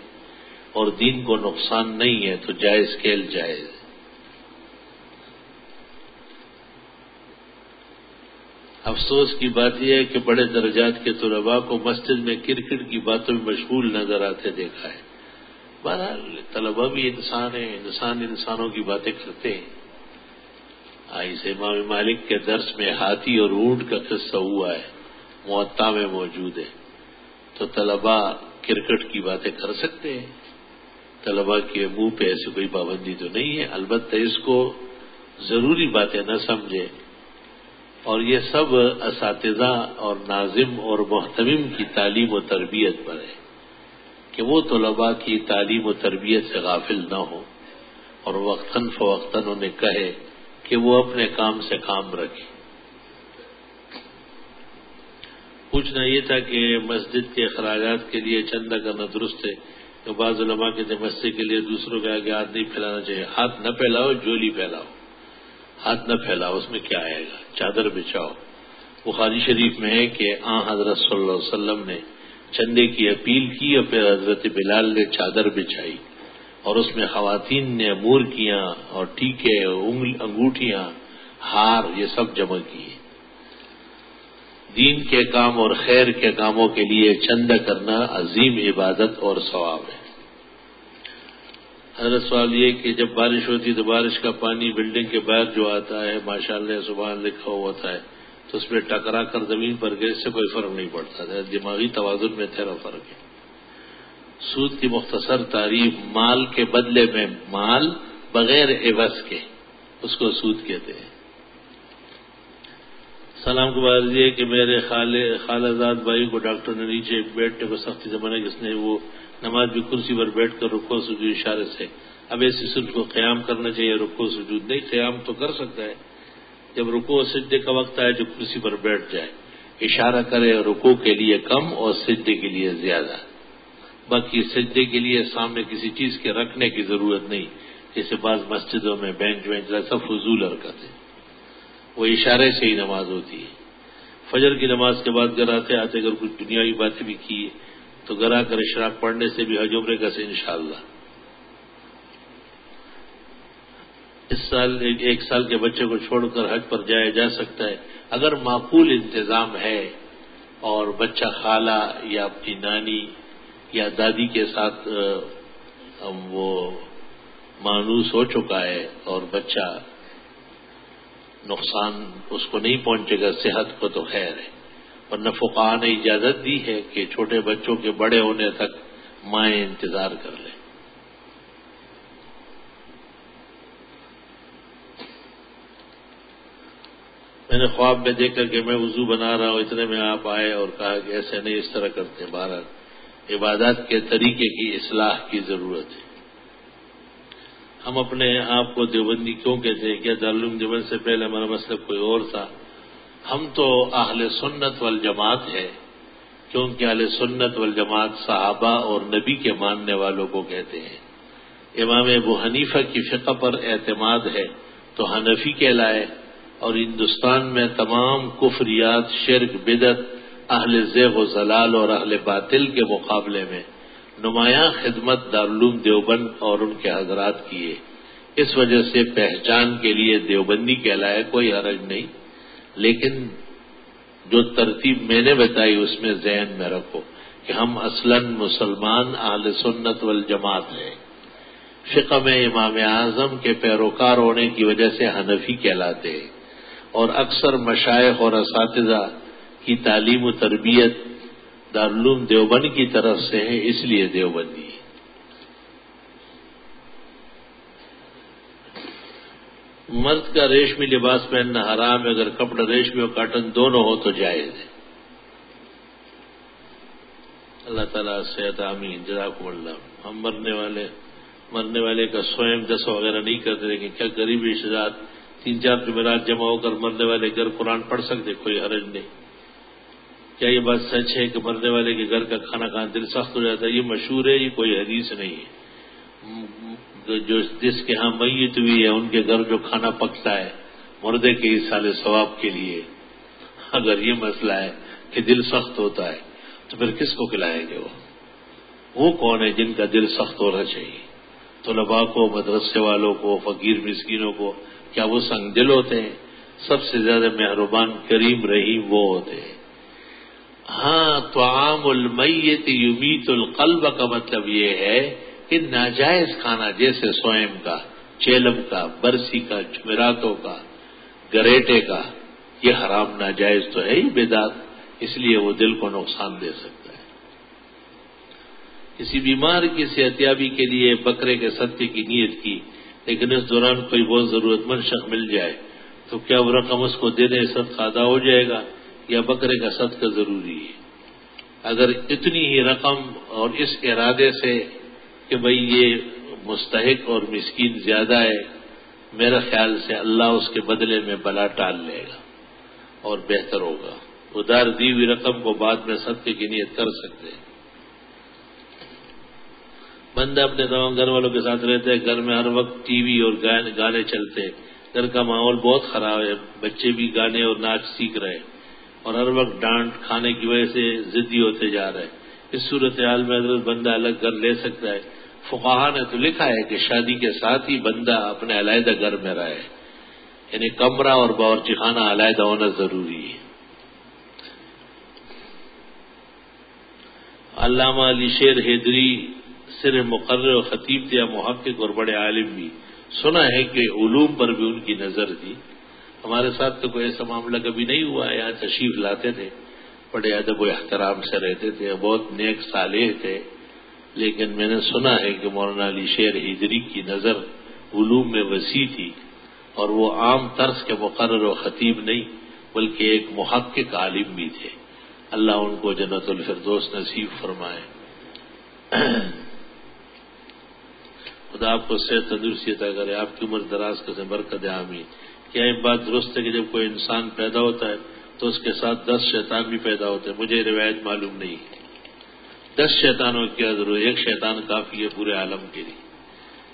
اور دین کو نقصان نہیں ہے تو جائز کھیل جائز۔ افسوس کی بات یہ ہے کہ بڑے درجات کے طلباء کو مسجد میں کرکٹ کی باتوں میں مشغول نظر آتے دیکھا ہے۔ بہرحال طلباء بھی انسان ہیں، انسانوں کی باتیں کرتے ہیں۔ اس امام مالک کے درس میں ہاتھی اور اونٹ کا قصہ ہوا ہے، موطا میں موجود ہے، تو طلباء کرکٹ کی باتیں کر سکتے ہیں، طلباء کے منہ پہ ایسی کوئی پابندی تو نہیں ہے، البتہ اس کو ضروری باتیں نہ سمجھے۔ اور یہ سب اساتذہ اور ناظم اور محتمم کی تعلیم و تربیت پر ہے کہ وہ طلباء کی تعلیم و تربیت سے غافل نہ ہو اور وقتاً فوقتاً انہیں کہے کہ وہ اپنے کام سے کام رکھیں۔ پوچھنا یہ تھا کہ مسجد کے اخراجات کے لیے چندہ کرنا درست ہے؟ تو بعض علماء کہتے ہیں مسجد کے لیے دوسروں کے آگے ہاتھ نہیں پھیلانا چاہیے۔ ہاتھ نہ پھیلاؤ، جولی پھیلاؤ، ہاتھ نہ پھیلاؤ، اس میں کیا آئے گا، چادر بچھاؤ۔ بخاری شریف میں ہے کہ حضرت صلی اللہ علیہ وسلم نے چندے کی اپیل کی اور پھر حضرت بلال نے چادر بچھائی اور اس میں خواتین نے مورکیاں اور ٹیکے، انگوٹھیاں، ہار یہ سب جمع کیے۔ دین کے کام اور خیر کے کاموں کے لیے چندہ کرنا عظیم عبادت اور ثواب ہے۔ حضرت سوال یہ کہ جب بارش ہوتی تو بارش کا پانی بلڈنگ کے باہر جو آتا ہے ماشاءاللہ سبحان لکھا ہوا ہوتا ہے تو اس میں ٹکرا کر زمین پر گرے، اس سے کوئی فرق نہیں پڑتا، دماغی توازن میں تیرا فرق ہے۔ سود کی مختصر تعریف، مال کے بدلے میں مال بغیر عوض کے، اس کو سود کہتے ہیں۔ سلام کو بات یہ کہ میرے خالہ زاد بھائی کو ڈاکٹر نے نیچے بیٹھنے کو سختی سے منع، جس نے وہ نماز بھی کرسی پر بیٹھ کر رکوع سجود اشارے سے، اب ایسی صورت کو قیام کرنا چاہیے، رکوع سجود نہیں، قیام تو کر سکتا ہے، جب رکوع سجدے کا وقت آئے جو کرسی پر بیٹھ جائے، اشارہ کرے رکوع کے لیے کم اور سجدے کے لیے زیادہ، باقی سجدے کے لیے سامنے کسی چیز کے رکھنے کی ضرورت نہیں، جیسے بعض مسجدوں میں بینچ ایسا فضول حرکت ہے، وہ اشارے سے ہی نماز ہوتی ہے۔ فجر کی نماز کے بعد گھر آتے آتے اگر کچھ دنیاوی باتیں بھی کی تو گھر آ کر اشراق پڑھنے سے بھی حج عمرے کا سے انشاءاللہ۔ اس سال ایک سال کے بچے کو چھوڑ کر حج پر جایا جا سکتا ہے اگر معقول انتظام ہے اور بچہ خالہ یا اپنی نانی یا دادی کے ساتھ وہ مانوس ہو چکا ہے اور بچہ نقصان اس کو نہیں پہنچے گا، صحت کو تو خیر ہے، ورنہ فقہاء نے اجازت دی ہے کہ چھوٹے بچوں کے بڑے ہونے تک مائیں انتظار کر لیں۔ میں نے خواب میں دیکھا کہ میں وضو بنا رہا ہوں، اتنے میں آپ آئے اور کہا کہ ایسے نہیں، اس طرح کرتے ہیں۔ بہرحال عبادات کے طریقے کی اصلاح کی ضرورت ہے۔ ہم اپنے آپ کو دیوبندی کیوں کہتے ہیں؟ کیا دارالعلوم دیوبند سے پہلے ہمارا مسلک کوئی اور تھا؟ ہم تو اہل سنت والجماعت ہے، کیونکہ اہل سنت والجماعت صحابہ اور نبی کے ماننے والوں کو کہتے ہیں۔ امام ابو حنیفہ کی فقہ پر اعتماد ہے تو حنفی کہلائے، اور ہندوستان میں تمام کفریات، شرک، بدعت، اہل زیغ و ضلال اور اہل باطل کے مقابلے میں نمایاں خدمت دارالعلوم دیوبند اور ان کے حضرات کیے، اس وجہ سے پہچان کے لیے دیوبندی کہلائے، کوئی حرج نہیں، لیکن جو ترتیب میں نے بتائی اس میں ذہن میں رکھو کہ ہم اصلاً مسلمان اہل سنت والجماعت ہیں۔ فقہ میں امام اعظم کے پیروکار ہونے کی وجہ سے حنفی کہلاتے ہیں، اور اکثر مشائخ اور اساتذہ کی تعلیم و تربیت دارالعلوم دیوبند کی طرف سے ہے، اس لیے دیوبندی۔ مرد کا ریشمی لباس پہننا حرام ہے، اگر کپڑا ریشمی اور کاٹن دونوں ہو تو جائز ہے۔ اللہ تعالیٰ صحت آمین، جزاکم اللہ۔ ہم مرنے والے مرنے والے کا سوئم دس وغیرہ نہیں کرتے، لیکن کیا غریب رشتے دار 3-4 جمعرات جمع ہو کر مرنے والے گھر قرآن پڑھ سکتے، کوئی حرج نہیں۔ کیا یہ بات سچ ہے کہ مرنے والے کے گھر کا کھانا کھانا دل سخت ہو جاتا ہے؟ یہ مشہور ہے، یہ کوئی حدیث نہیں ہے۔ جس کے ہاں میت ہوئی ہے ان کے گھر جو کھانا پکتا ہے مردے کے ایصال ثواب کے لیے، اگر یہ مسئلہ ہے کہ دل سخت ہوتا ہے تو پھر کس کو کھلائیں گے؟ وہ کون ہے جن کا دل سخت ہونا چاہیے؟ طلباء کو، مدرسے والوں کو، فقیر مسکینوں کو، کیا وہ سنگ دل ہوتے ہیں؟ سب سے زیادہ مہربان کریم رحیم وہ ہوتے ہیں۔ ہاں، طعام المیت یمیت القلب کا مطلب یہ ہے کہ ناجائز کھانا جیسے سوئم کا، چیلم کا، برسی کا، جمعراتوں کا، گریٹے کا، یہ حرام ناجائز تو ہے ہی بدعت، اس لیے وہ دل کو نقصان دے سکتا ہے۔ کسی بیمار کی صحتیابی کے لیے بکرے کے صدقے کی نیت کی، لیکن اس دوران کوئی بہت ضرورت مند شخص مل جائے تو کیا وہ رقم اس کو دینے صدقہ ادا ہو جائے گا یا بکرے کا صدقہ ضروری ہے؟ اگر اتنی ہی رقم اور اس ارادے سے کہ بھئی یہ مستحق اور مسکین زیادہ ہے، میرے خیال سے اللہ اس کے بدلے میں بلا ٹال لے گا اور بہتر ہوگا۔ ادھار دی ہوئی رقم کو بعد میں صدقے کی نیت کر سکتے ہیں۔ بندہ اپنے تمام گھر والوں کے ساتھ رہتا ہے، گھر میں ہر وقت ٹی وی اور گانے چلتے ہیں، گھر کا ماحول بہت خراب ہے، بچے بھی گانے اور ناچ سیکھ رہے ہیں اور ہر وقت ڈانٹ کھانے کی وجہ سے ضدی ہوتے جا رہے ہیں۔ اس صورتحال میں حضرت بندہ الگ گھر لے سکتا ہے؟ فقہا نے تو لکھا ہے کہ شادی کے ساتھ ہی بندہ اپنے علیحدہ گھر میں رہے، یعنی کمرہ اور باورچی خانہ علیحدہ ہونا ضروری ہے۔ علامہ علی شیر حیدری صرف مقرر و خطیب تھے یا محقق اور بڑے عالم بھی؟ سنا ہے کہ علوم پر بھی ان کی نظر تھی۔ ہمارے ساتھ تو کوئی ایسا معاملہ کبھی نہیں ہوا، یہاں تشریف لاتے تھے، بڑے ادب و احترام سے رہتے تھے، بہت نیک صالح تھے، لیکن میں نے سنا ہے کہ مولانا علی شیر حیدری کی نظر علوم میں وسیع تھی اور وہ عام طرز کے مقرر و خطیب نہیں بلکہ ایک محقق عالم بھی تھے۔ اللہ ان کو جنت الفردوس نصیب فرمائے۔ خدا آپ کو صحت تندرستی عطا کرے، آپ کی عمر دراز کرے، برکت آمین۔ کیا یہ بات درست ہے کہ جب کوئی انسان پیدا ہوتا ہے تو اس کے ساتھ 10 شیطان بھی پیدا ہوتے ہیں؟ مجھے روایت معلوم نہیں ہے۔ 10 شیطانوں کی کیا ضرورت؟ ایک شیطان کافی ہے پورے عالم کے لیے۔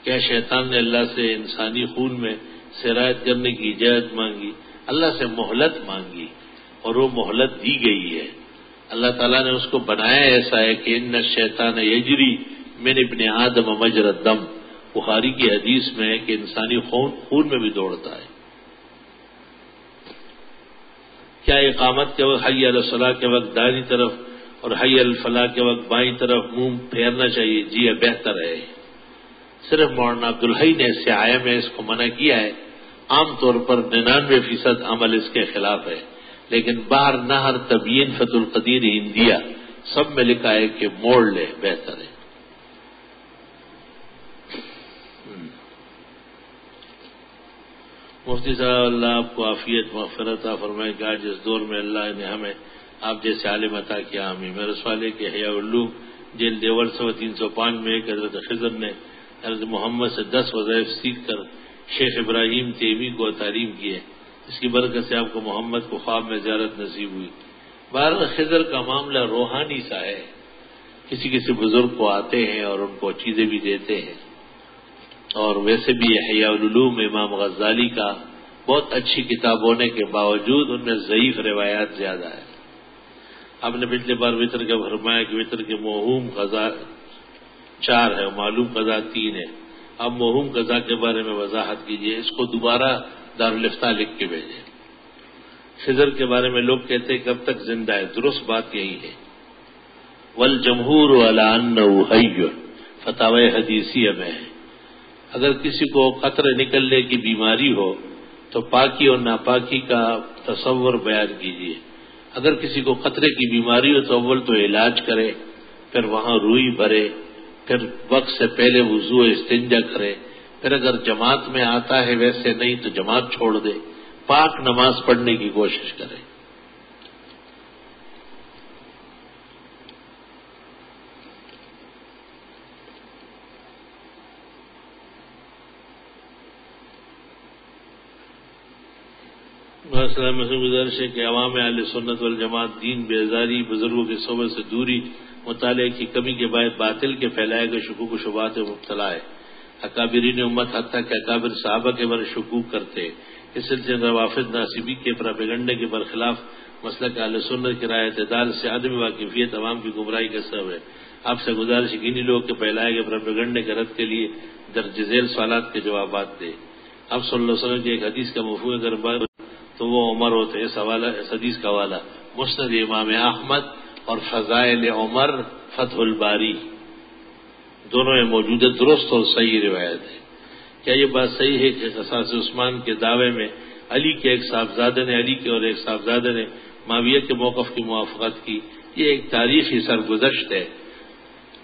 کیا شیطان نے اللہ سے انسانی خون میں سرایت کرنے کی اجازت مانگی؟ اللہ سے مہلت مانگی اور وہ مہلت دی گئی ہے۔ اللہ تعالیٰ نے اس کو بنایا ایسا ہے کہ ان الشیطان یجری من ابن آدم مجرى الدم، بخاری کی حدیث میں ہے کہ انسانی خون میں بھی دوڑتا ہے۔ کیا اقامت کے وقت حی علی الصلاۃ کے وقت دائیں طرف اور حی علی الفلاح کے وقت بائیں طرف منہ پھیرنا چاہیے؟ جی بہتر ہے۔ صرف مولانا عبدالحی نے سیاح میں اس کو منع کیا ہے، عام طور پر 99% عمل اس کے خلاف ہے، لیکن باہر نہر تبیین فتح القدیر ہندیہ سب میں لکھا ہے کہ موڑ لے، بہتر ہے۔ مفتی صاحب اللہ آپ کو عافیت مغفرت عطا فرمائے کہ آج اس دور میں اللہ نے ہمیں آپ جیسے عالم عطا کیا، آمین۔ میرے سوال ہے کہ احیاء العلوم جلد اول 305 میں ایک حضرت خضر نے حضرت محمد سے 10 وظائف سیکھ کر شیخ ابراہیم تیمی کو تعلیم کی ہے، اس کی برکت سے آپ کو محمد کو خواب میں زیارت نصیب ہوئی۔ بہرحال خضر کا معاملہ روحانی سا ہے، کسی بزرگ کو آتے ہیں اور ان کو چیزیں بھی دیتے ہیں، اور ویسے بھی احیاء العلوم امام غزالی کا بہت اچھی کتاب ہونے کے باوجود ان میں ضعیف روایات زیادہ ہے۔ آپ نے پچھلے بار وطر کا فرمایا کہ وطر کے موہوم قضا 4 ہے، معلوم قضا 3 ہے۔ اب موہوم قضا کے بارے میں وضاحت کیجیے، اس کو دوبارہ دارالفتاء لکھ کے بھیجیں۔ خضر کے بارے میں لوگ کہتے ہیں کب تک زندہ ہے، درست بات یہی ہے۔ والجمہور علی انہ حی، فتاوی حدیثیہ میں ہے۔ اگر کسی کو قطرے نکلنے کی بیماری ہو تو پاکی اور ناپاکی کا تصور بیان کیجیے۔ اگر کسی کو قطرے کی بیماری ہو تو اول تو علاج کرے، پھر وہاں روئی بھرے، پھر وقت سے پہلے وضو استنجا کرے، پھر اگر جماعت میں آتا ہے ویسے نہیں تو جماعت چھوڑ دے، پاک نماز پڑھنے کی کوشش کرے۔ مسئلہ میں گزارش ہے کہ عوام اہل سنت والجماعت دین بیزاری، بزرگوں کے صحبت سے دوری، مطالعے کی کمی کے باعث باطل کے پھیلائے گئے شکوک و شبہات میں مبتلا ہے۔ اکابرین امت حتیٰ کہ اکابر صحابہ کے بارے شکوک کرتے، اس سلسلے میں روافض ناصبی کے پراپیگنڈے کے برخلاف مسلک اہل سنت کی رائے اعتدال سے عدم واقفیت عوام کی گمراہی کا سبب ہے۔ آپ سے گزارش انہی لوگ کے پھیلائے گئے پراپیگنڈے کے رد کے لیے درج ذیل سوالات کے جوابات دے۔ آپ صلی اللہ علیہ وسلم کی ایک حدیث کا مفہوم اگر بات تو وہ عمر ہوتے۔ اس حدیث کا حوالہ مسند امام احمد اور فضائل عمر فتح الباری دونوں میں موجود ہے، درست اور صحیح روایت ہے۔ کیا یہ بات صحیح ہے کہ قصاص عثمان کے دعوے میں علی کے ایک صاحبزادے نے ایک صاحبزادے نے معاویہ کے موقف کی موافقت کی؟ یہ ایک تاریخی سرگزشت ہے۔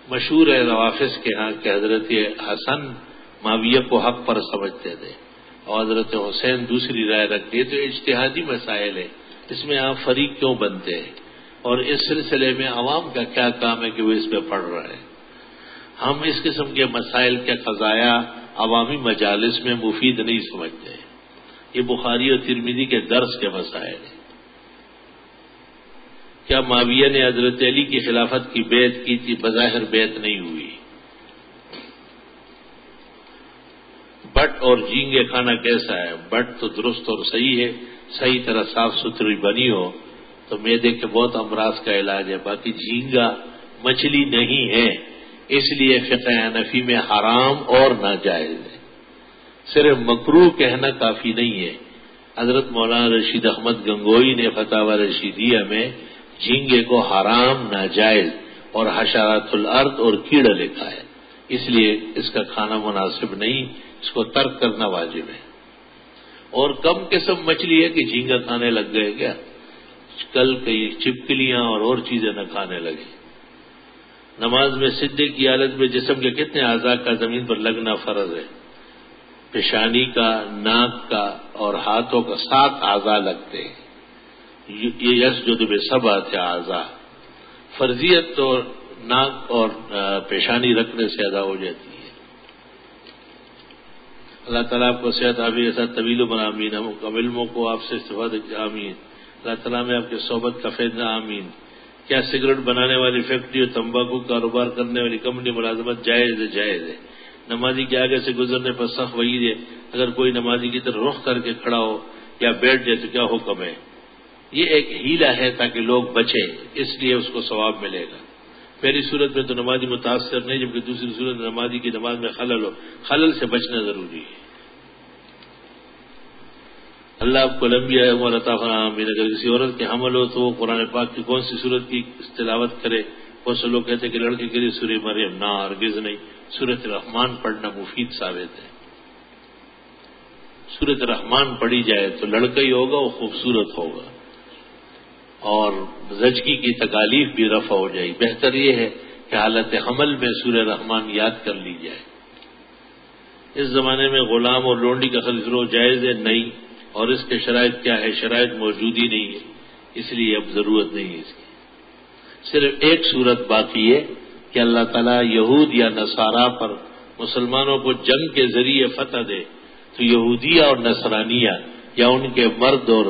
مشہور ہے روافض کے ہاں کہ حضرت حسن معاویہ کو حق پر سمجھتے تھے اور حضرت حسین دوسری رائے رکھتے، تو اجتہادی مسائل ہیں، اس میں آپ فریق کیوں بنتے ہیں؟ اور اس سلسلے میں عوام کا کیا کام ہے کہ وہ اس پہ پڑھ رہے ہیں؟ ہم اس قسم کے مسائل کے قضایا عوامی مجالس میں مفید نہیں سمجھتے ہیں۔ یہ بخاری اور ترمذی کے درس کے مسائل ہیں۔ کیا معاویہ نے حضرت علی کی خلافت کی بیعت کی تھی؟ بظاہر بیعت نہیں ہوئی۔ بٹ اور جھینگے کھانا کیسا ہے؟ بٹ تو درست اور صحیح ہے، صحیح طرح صاف ستھری بنی ہو تو معدے کے بہت امراض کا علاج ہے۔ باقی جھینگا مچھلی نہیں ہے، اس لیے فقہ حنفی میں حرام اور ناجائز ہے۔ صرف مکروہ کہنا کافی نہیں ہے۔ حضرت مولانا رشید احمد گنگوئی نے فتاوی رشیدیہ میں جھینگے کو حرام، ناجائز اور حشرات الارض اور کیڑا لکھا ہے، اس لیے اس کا کھانا مناسب نہیں، اس کو ترک کرنا واجب ہے۔ اور کم قسم مچھلی ہے کہ جھینگا کھانے لگ گئے کیا؟ کل کئی چپکلیاں اور چیزیں نہ کھانے لگے۔ نماز میں سجدے کی حالت میں جسم کے کتنے اعضاء کا زمین پر لگنا فرض ہے؟ پیشانی کا، ناک کا اور ہاتھوں کا 7 اعضاء لگتے ہیں۔ یہ یسجد بسبعۃ اعضاء۔ فرضیت تو ناک اور پیشانی رکھنے سے ادا ہو جاتی ہے۔ اللہ تعالیٰ آپ کو صحت عافیت کے ساتھ طویل عمر آمین، ہم علموں کو آپ سے استفادہ آمین، اللہ تعالیٰ میں آپ کے صحبت کا فیض آمین۔ کیا سگریٹ بنانے والی فیکٹری اور تمباکو کاروبار کرنے والی کمپنی ملازمت جائز ہے؟ جائز ہے۔ نمازی کے آگے سے گزرنے پر سخت وعید ہے، اگر کوئی نمازی کی طرف رخ کر کے کھڑا ہو یا بیٹھ جائے تو کیا حکم ہے؟ یہ ایک ہیلا ہے تاکہ لوگ بچیں، اس لیے اس کو ثواب ملے گا۔ پہلی صورت میں تو نمازی متاثر نہیں، جبکہ دوسری صورت میں نمازی کی نماز میں خلل ہو، خلل سے بچنا ضروری ہے۔ اللہ آپ کو لمبی عمر عطا فرمائے۔ اگر کسی عورت کے حمل ہو تو وہ قرآن پاک کی کون سی صورت کی تلاوت کرے؟ بہت سے لوگ کہتے ہیں کہ لڑکے کے لیے سورہ مریم، نہ ہرگز نہیں، سورۃ الرحمن پڑھنا مفید ثابت ہے۔ سورۃ الرحمن پڑھی جائے تو لڑکا ہی ہوگا، وہ خوبصورت ہوگا اور زچگی کی تکالیف بھی رفع ہو جائے گی۔ بہتر یہ ہے کہ حالت حمل میں سورہ رحمان یاد کر لی جائے۔ اس زمانے میں غلام اور لونڈی کا خرید فروخت جائز ہے؟ نہیں۔ اور اس کے شرائط کیا ہے؟ شرائط موجود ہی نہیں ہے، اس لیے اب ضرورت نہیں ہے اس کی۔ صرف ایک صورت باقی ہے کہ اللہ تعالیٰ یہود یا نصارہ پر مسلمانوں کو جنگ کے ذریعے فتح دے تو یہودیہ اور نصرانیہ یا ان کے مرد اور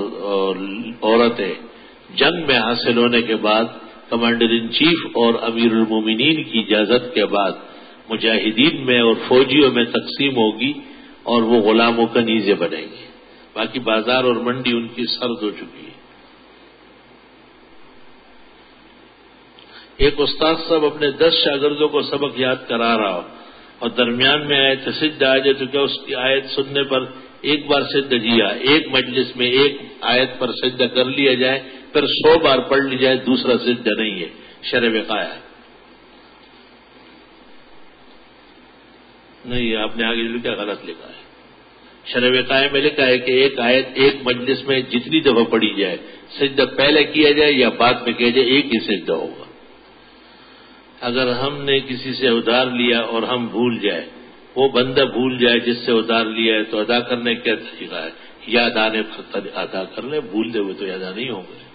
عورتیں جنگ میں حاصل ہونے کے بعد کمانڈر ان چیف اور امیر المومنین کی اجازت کے بعد مجاہدین میں اور فوجیوں میں تقسیم ہوگی اور وہ غلاموں کا نیزے بنیں گے۔ باقی بازار اور منڈی ان کی سرد ہو چکی ہے۔ ایک استاد صاحب اپنے 10 شاگردوں کو سبق یاد کرا رہا ہو اور درمیان میں آیت سجدہ آ جائے تو کیا اس کی آیت سننے پر ایک بار سجدہ کیا، ایک مجلس میں ایک آیت پر سجدہ کر لیا جائے پھر 100 بار پڑھ لی جائے، دوسرا سجدہ نہیں ہے، شرع وقایہ نہیں۔ آپ نے آگے کیا غلط لکھا ہے؟ شرع وقایہ میں لکھا ہے کہ ایک آیت ایک مجلس میں جتنی دفعہ پڑھی جائے، سجدہ پہلے کیا جائے یا بعد میں کیا جائے، ایک ہی سجدہ ہوگا۔ اگر ہم نے کسی سے ادھار لیا اور ہم بھول جائے، وہ بندہ بھول جائے جس سے ادھار لیا ہے، تو ادا کرنے کا طریقہ ہے؟ یاد آنے پر ادا کر لیں، بھول دے ہوئے تو ادا نہیں ہوں گے۔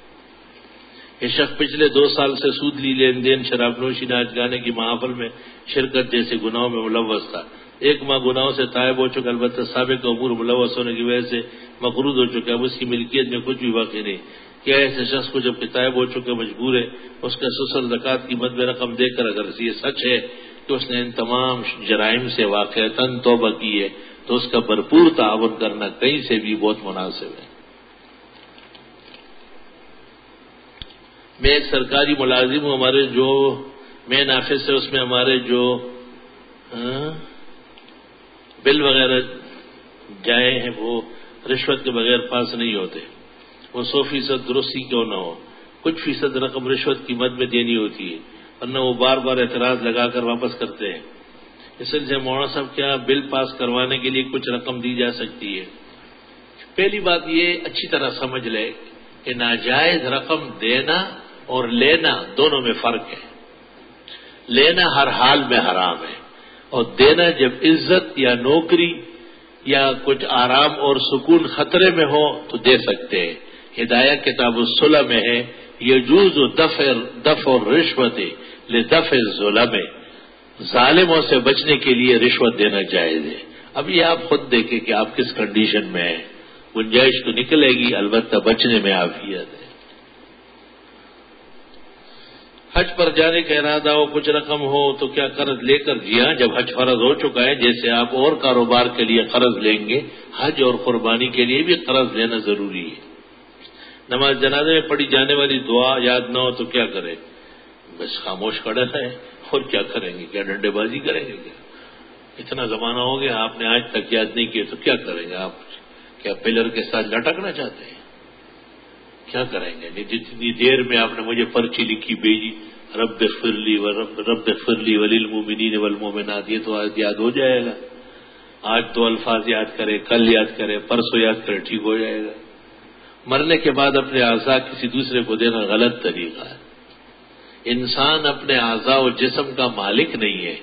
یہ شخص پچھلے 2 سال سے سود لی لین دین، شراب نوشی، ناچ گانے کی محافل میں شرکت جیسے گناہوں میں ملوث تھا۔ ایک ماہ گناہوں سے تائب ہو چکا، البتہ سابق امور ملوث ہونے کی وجہ سے مقروض ہو چکا، اب اس کی ملکیت میں کچھ بھی باقی نہیں. کیا ایسے شخص کو جب تائب ہو چکا مجبور ہے اس کا سسل زکوٰۃ کی مد میں رقم دے کر، اگر یہ سچ ہے کہ اس نے ان تمام جرائم سے واقعتاً توبہ کی ہے تو اس کا بھرپور تعاون کرنا کہیں سے بھی بہت مناسب ہے. میں ایک سرکاری ملازم ہوں، ہمارے جو مین آفس ہے اس میں ہمارے جو بل وغیرہ جائے ہیں وہ رشوت کے بغیر پاس نہیں ہوتے. وہ 100% درستی کیوں نہ ہو، کچھ فیصد رقم رشوت کی مد میں دینی ہوتی ہے، ورنہ وہ بار بار اعتراض لگا کر واپس کرتے ہیں. اس لیے مولانا صاحب کیا بل پاس کروانے کے لیے کچھ رقم دی جا سکتی ہے؟ پہلی بات یہ اچھی طرح سمجھ لے کہ ناجائز رقم دینا اور لینا دونوں میں فرق ہے. لینا ہر حال میں حرام ہے، اور دینا جب عزت یا نوکری یا کچھ آرام اور سکون خطرے میں ہو تو دے سکتے ہیں. ہدایہ کتاب الصلح میں ہے یجوز دفع الرشوت لدفع الظلم، ظالموں سے بچنے کے لیے رشوت دینا جائز ہے. اب یہ آپ خود دیکھیں کہ آپ کس کنڈیشن میں ہیں، گنجائش تو نکلے گی، البتہ بچنے میں عافیت ہے. حج پر جانے کا ارادہ ہو، کچھ رقم ہو تو کیا قرض لے کر؟ جی ہاں، جب حج فرض ہو چکا ہے، جیسے آپ اور کاروبار کے لیے قرض لیں گے، حج اور قربانی کے لیے بھی قرض لینا ضروری ہے. نماز جنازے میں پڑھی جانے والی دعا یاد نہ ہو تو کیا کریں؟ بس خاموش کھڑا ہے، اور کیا کریں گے؟ کیا ڈنڈے بازی کریں گے؟ اتنا زمانہ ہو گیا آپ نے آج تک یاد نہیں کیا تو کیا کریں گے؟ آپ کیا پلر کے ساتھ لٹکنا چاہتے ہیں؟ کیا کریں گے؟ جتنی دیر میں آپ نے مجھے پرچی لکھی بھیجی رب اغفر لی وللمؤمنین والمؤمنات، یہ تو آج یاد ہو جائے گا. آج دو الفاظ یاد کرے، کل یاد کرے، پرسوں یاد کرے، ٹھیک ہو جائے گا. مرنے کے بعد اپنے اعضاء کسی دوسرے کو دینا غلط طریقہ ہے. انسان اپنے اعضاء و جسم کا مالک نہیں ہے.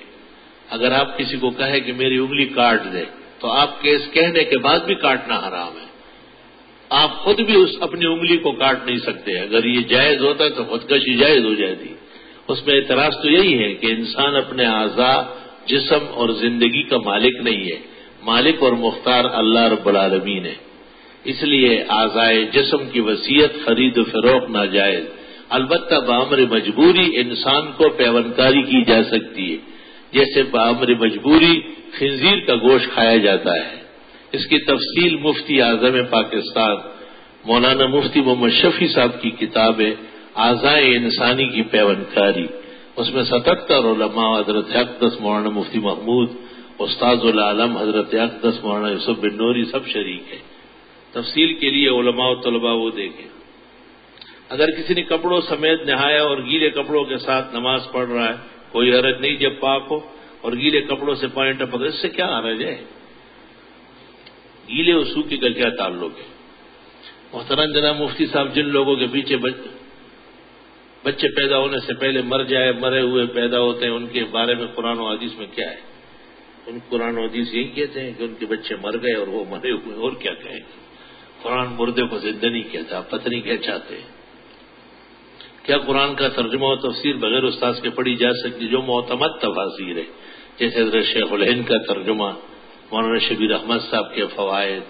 اگر آپ کسی کو کہیں کہ میری انگلی کاٹ دے تو آپ کے اس کہنے کے بعد بھی کاٹنا حرام ہے. آپ خود بھی اپنی انگلی کو کاٹ نہیں سکتے. اگر یہ جائز ہوتا تو خودکشی جائز ہو جاتی. اس میں اعتراض تو یہی ہے کہ انسان اپنے اعضاء، جسم اور زندگی کا مالک نہیں ہے. مالک اور مختار اللہ رب العالمین ہے. اس لیے اعضائے جسم کی وصیت، خرید و فروخت ناجائز. البتہ بامر مجبوری انسان کو پیوندکاری کی جا سکتی ہے، جیسے بامر مجبوری خنزیر کا گوشت کھایا جاتا ہے. اس کی تفصیل مفتی اعظم پاکستان مولانا مفتی محمد شفیع صاحب کی کتاب ہے اعضائے انسانی کی پیوندکاری. اس میں 77 علماء، حضرت اقدس مولانا مفتی محمود، استاذ العالم حضرت اقدس مولانا یوسف بن نوری سب شریک ہیں. تفصیل کے لیے علماء و طلباء وہ دیکھیں. اگر کسی نے کپڑوں سمیت نہایا اور گیلے کپڑوں کے ساتھ نماز پڑھ رہا ہے، کوئی حرج نہیں جب پاک ہو اور گیلے کپڑوں سے پانی ٹپک، اس سے کیا حرج ہے؟ گیلے اور سوکھے کا کیا تعلق ہے؟ محترم جناب مفتی صاحب، جن لوگوں کے پیچھے بچے پیدا ہونے سے پہلے مرے ہوئے پیدا ہوتے ہیں، ان کے بارے میں قرآن و حدیث میں کیا ہے؟ ان قرآن و حدیث یہی کہتے ہیں کہ ان کے بچے مر گئے اور وہ مرے ہوئے، اور کیا کہیں گے؟ قرآن مردے کو زندہ نہیں کہتا. آپ پتہ نہیں کیا چاہتے ہیں. کیا قرآن کا ترجمہ و تفسیر بغیر استاذ کے پڑھی جا سکتی؟ جو معتمد تفاسیر ہے، جیسے حضرت شیخ الہند کا ترجمہ، مولانا شبیر احمد صاحب کے فوائد،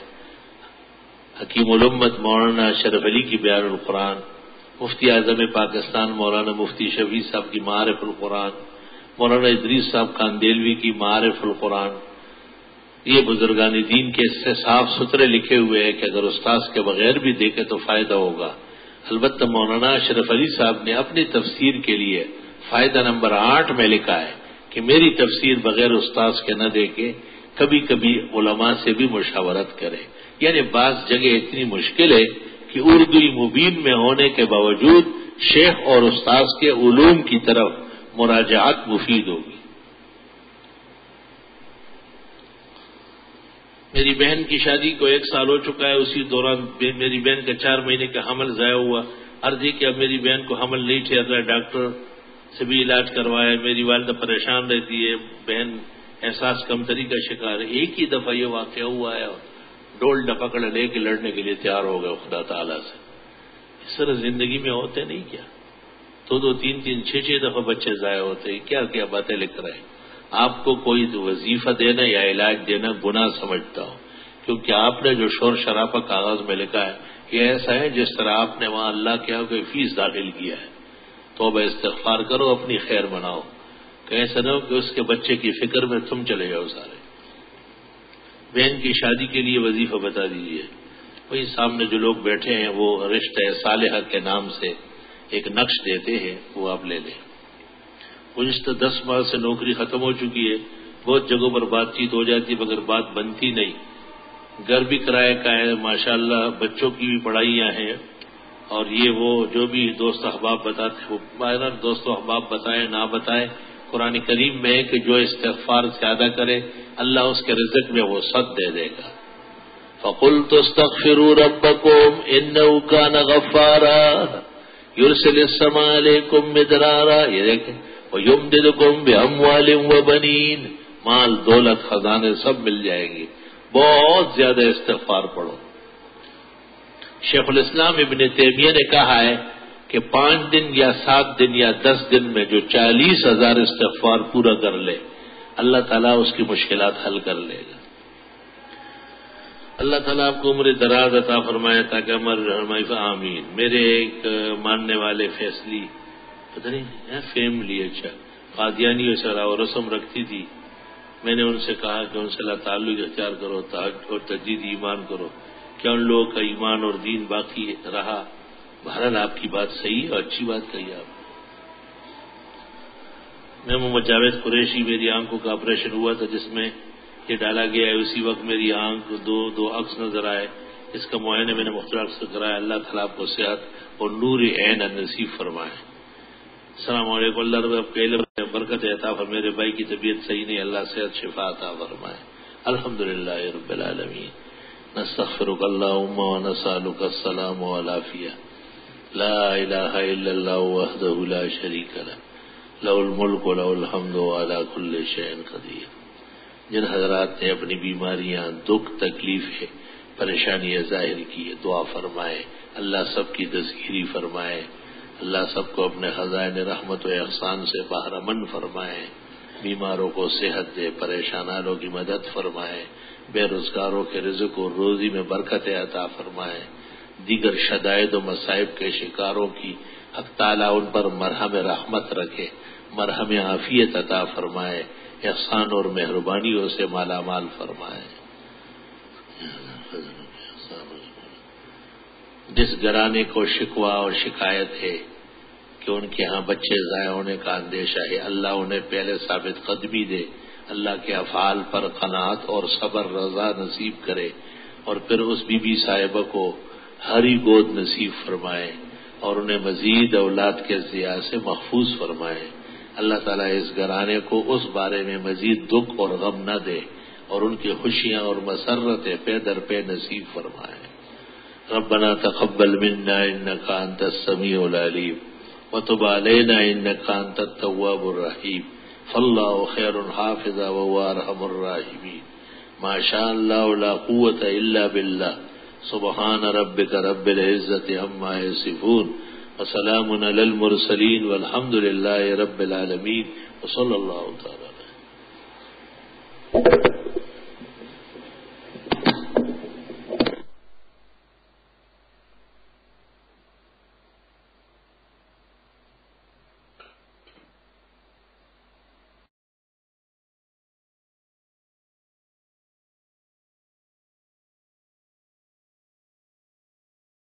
حکیم الامت مولانا شرف علی کی بیان القرآن، مفتی اعظم پاکستان مولانا مفتی شفیع صاحب کی معارف القرآن، مولانا ادریس صاحب کاندیلوی کی معارف القرآن. یہ بزرگان دین کے اس سے صاف ستھرے لکھے ہوئے ہیں کہ اگر استاذ کے بغیر بھی دیکھے تو فائدہ ہوگا. البتہ مولانا اشرف علی صاحب نے اپنی تفسیر کے لیے فائدہ نمبر 8 میں لکھا ہے کہ میری تفسیر بغیر استاذ کے نہ دیکھے، کبھی کبھی علماء سے بھی مشاورت کرے. یعنی بعض جگہ اتنی مشکل ہے کہ اردو مبین میں ہونے کے باوجود شیخ اور استاذ کے علوم کی طرف مراجعت مفید ہوگی. میری بہن کی شادی کو 1 سال ہو چکا ہے. اسی دوران میری بہن کا 4 مہینے کا حمل ضائع ہوا. عرض ہے کہ اب میری بہن کو حمل نہیں ٹھہر رہا ہے، ڈاکٹر سے بھی علاج کروایا. میری والدہ پریشان رہتی ہے، بہن احساس کمتری کا شکار ہے. ایک ہی دفعہ یہ واقعہ ہوا ہے، ڈول ڈپکڑ لے کے لڑنے کے لیے تیار ہو گئے خدا تعالیٰ سے. اس طرح زندگی میں ہوتے نہیں کیا؟ 2 3 6 دفعہ بچے ضائع ہوتے ہیں. کیا کیا باتیں لکھ رہے ہیں. آپ کو کوئی وظیفہ دینا یا علاج دینا گناہ سمجھتا ہوں، کیونکہ آپ نے جو شور شرابہ کاغذ میں لکھا ہے یہ ایسا ہے جس طرح آپ نے وہاں اللہ کے یہاں کوئی فیس داخل کیا ہے۔ توبہ استغفار کرو، اپنی خیر بناؤ، کہ ایسا نہ ہو کہ اس کے بچے کی فکر میں تم چلے جاؤ سارے۔ بہن کی شادی کے لیے وظیفہ بتا دیجیے۔ وہی سامنے جو لوگ بیٹھے ہیں وہ رشتہ صالحہ کے نام سے ایک نقش دیتے ہیں، وہ آپ لے لیں۔ گزشتہ 10 ماہ سے نوکری ختم ہو چکی ہے، بہت جگہوں پر بات چیت ہو جاتی مگر بات بنتی نہیں۔ گھر بھی کرائے کا ہے، ماشاءاللہ بچوں کی بھی پڑھائیاں ہیں، اور یہ وہ جو بھی دوست احباب بتاتے وہ دوست احباب بتائیں نہ بتائیں، قرآن کریم میں ہے کہ جو استغفار زیادہ کرے اللہ اس کے رزق میں وہ صد دے دے گا۔ فَقُلْتُ اسْتَغْفِرُوا رَبَّكُمْ إِنَّهُ كَانَ غَفَّارًا يُرْسِلِ السَّمَاءَ عَلَيْكُمْ مِدْرَارًا، یہ دیکھیں، وَيُمْدِدْكُمْ بِأَمْوَالٍ وَبَنِينَ، مال دولت خزانے سب مل جائیں گے۔ بہت زیادہ استغفار پڑھو۔ شیخ الاسلام ابن تیمیہ نے کہا ہے کہ 5 دن یا 7 دن یا 10 دن میں جو 40,000 استغفار پورا کر لے اللہ تعالیٰ اس کی مشکلات حل کر لے گا۔ اللہ تعالیٰ آپ کو عمر دراز عطا فرمائے تاکہ ہماری آمین۔ میرے ایک ماننے والے فیصلی پتہ نہیں فیملی اچھا قادیانی اور رسم رکھتی تھی، میں نے ان سے کہا کہ ان سے اللہ تعلق اختیار کرو اور تجدید ایمان کرو، کیا ان لوگوں کا ایمان اور دین باقی رہا؟ بہرحال آپ کی بات صحیح اور اچھی بات کہی آپ۔ میں محمد جاوید قریشی، میری آنکھوں کا آپریشن ہوا تھا جس میں یہ ڈالا گیا ہے، اسی وقت میری آنکھ دو عکس نظر آئے، اس کا معائنہ میں نے مختلف عکس کرایا۔ اللہ تعالیٰ آپ کو صحت اور نور عین نصیب فرمائے۔ السلام علیکم۔ اللہ رب آپ کے علم میں برکت عطا فرمائے۔ میرے بھائی کی طبیعت صحیح نہیں، اللہ صحت شفا عطا فرمائے۔ الحمدللہ رب العالمین۔ نستغفرک اللہم ونسألک السلام والعافیہ۔ لا الہ الا اللہ وحدہ لا شریک لہ، لہ الملک و لہ الحمد وعلی کل شیء قدیر۔ جن حضرات نے اپنی بیماریاں، دکھ، تکلیفیں، پریشانیاں ظاہر کی ہے، دعا فرمائے، اللہ سب کی دستگیری فرمائے، اللہ سب کو اپنے خزائن رحمت و احسان سے بہرمند فرمائے، بیماروں کو صحت دے، پریشانوں کی مدد فرمائے، بے روزگاروں کے رزق اور روزی میں برکت عطا فرمائے، دیگر شدائد و مصائب کے شکاروں کی حق تعالیٰ ان پر مرہم رحمت رکھے، مرہم عافیت عطا فرمائے، احسان اور مہربانیوں سے مالا مال فرمائے۔ جس گھرانے کو شکوہ اور شکایت ہے کہ ان کے ہاں بچے ضائع ہونے کا اندیشہ ہے، اللہ انہیں پہلے ثابت قدمی دے، اللہ کے افعال پر قناعت اور صبر رضا نصیب کرے، اور پھر اس بی بی صاحبہ کو ہری گود نصیب فرمائے اور انہیں مزید اولاد کے ضیاع سے محفوظ فرمائے۔ اللہ تعالیٰ اس گھرانے کو اس بارے میں مزید دکھ اور غم نہ دے اور ان کی خوشیاں اور مسرتیں پے در پے نصیب فرمائے۔ ربنا تقبل منا انك انت السميع العليم وتب علينا انك انت التواب الرحيم فالله خير حافظا وهو ارحم الراحمين ما شاء الله لا قوة الا بالله سبحان ربك رب العزة عما يصفون وسلام على المرسلين والحمد لله رب العالمين وصلى الله تعالى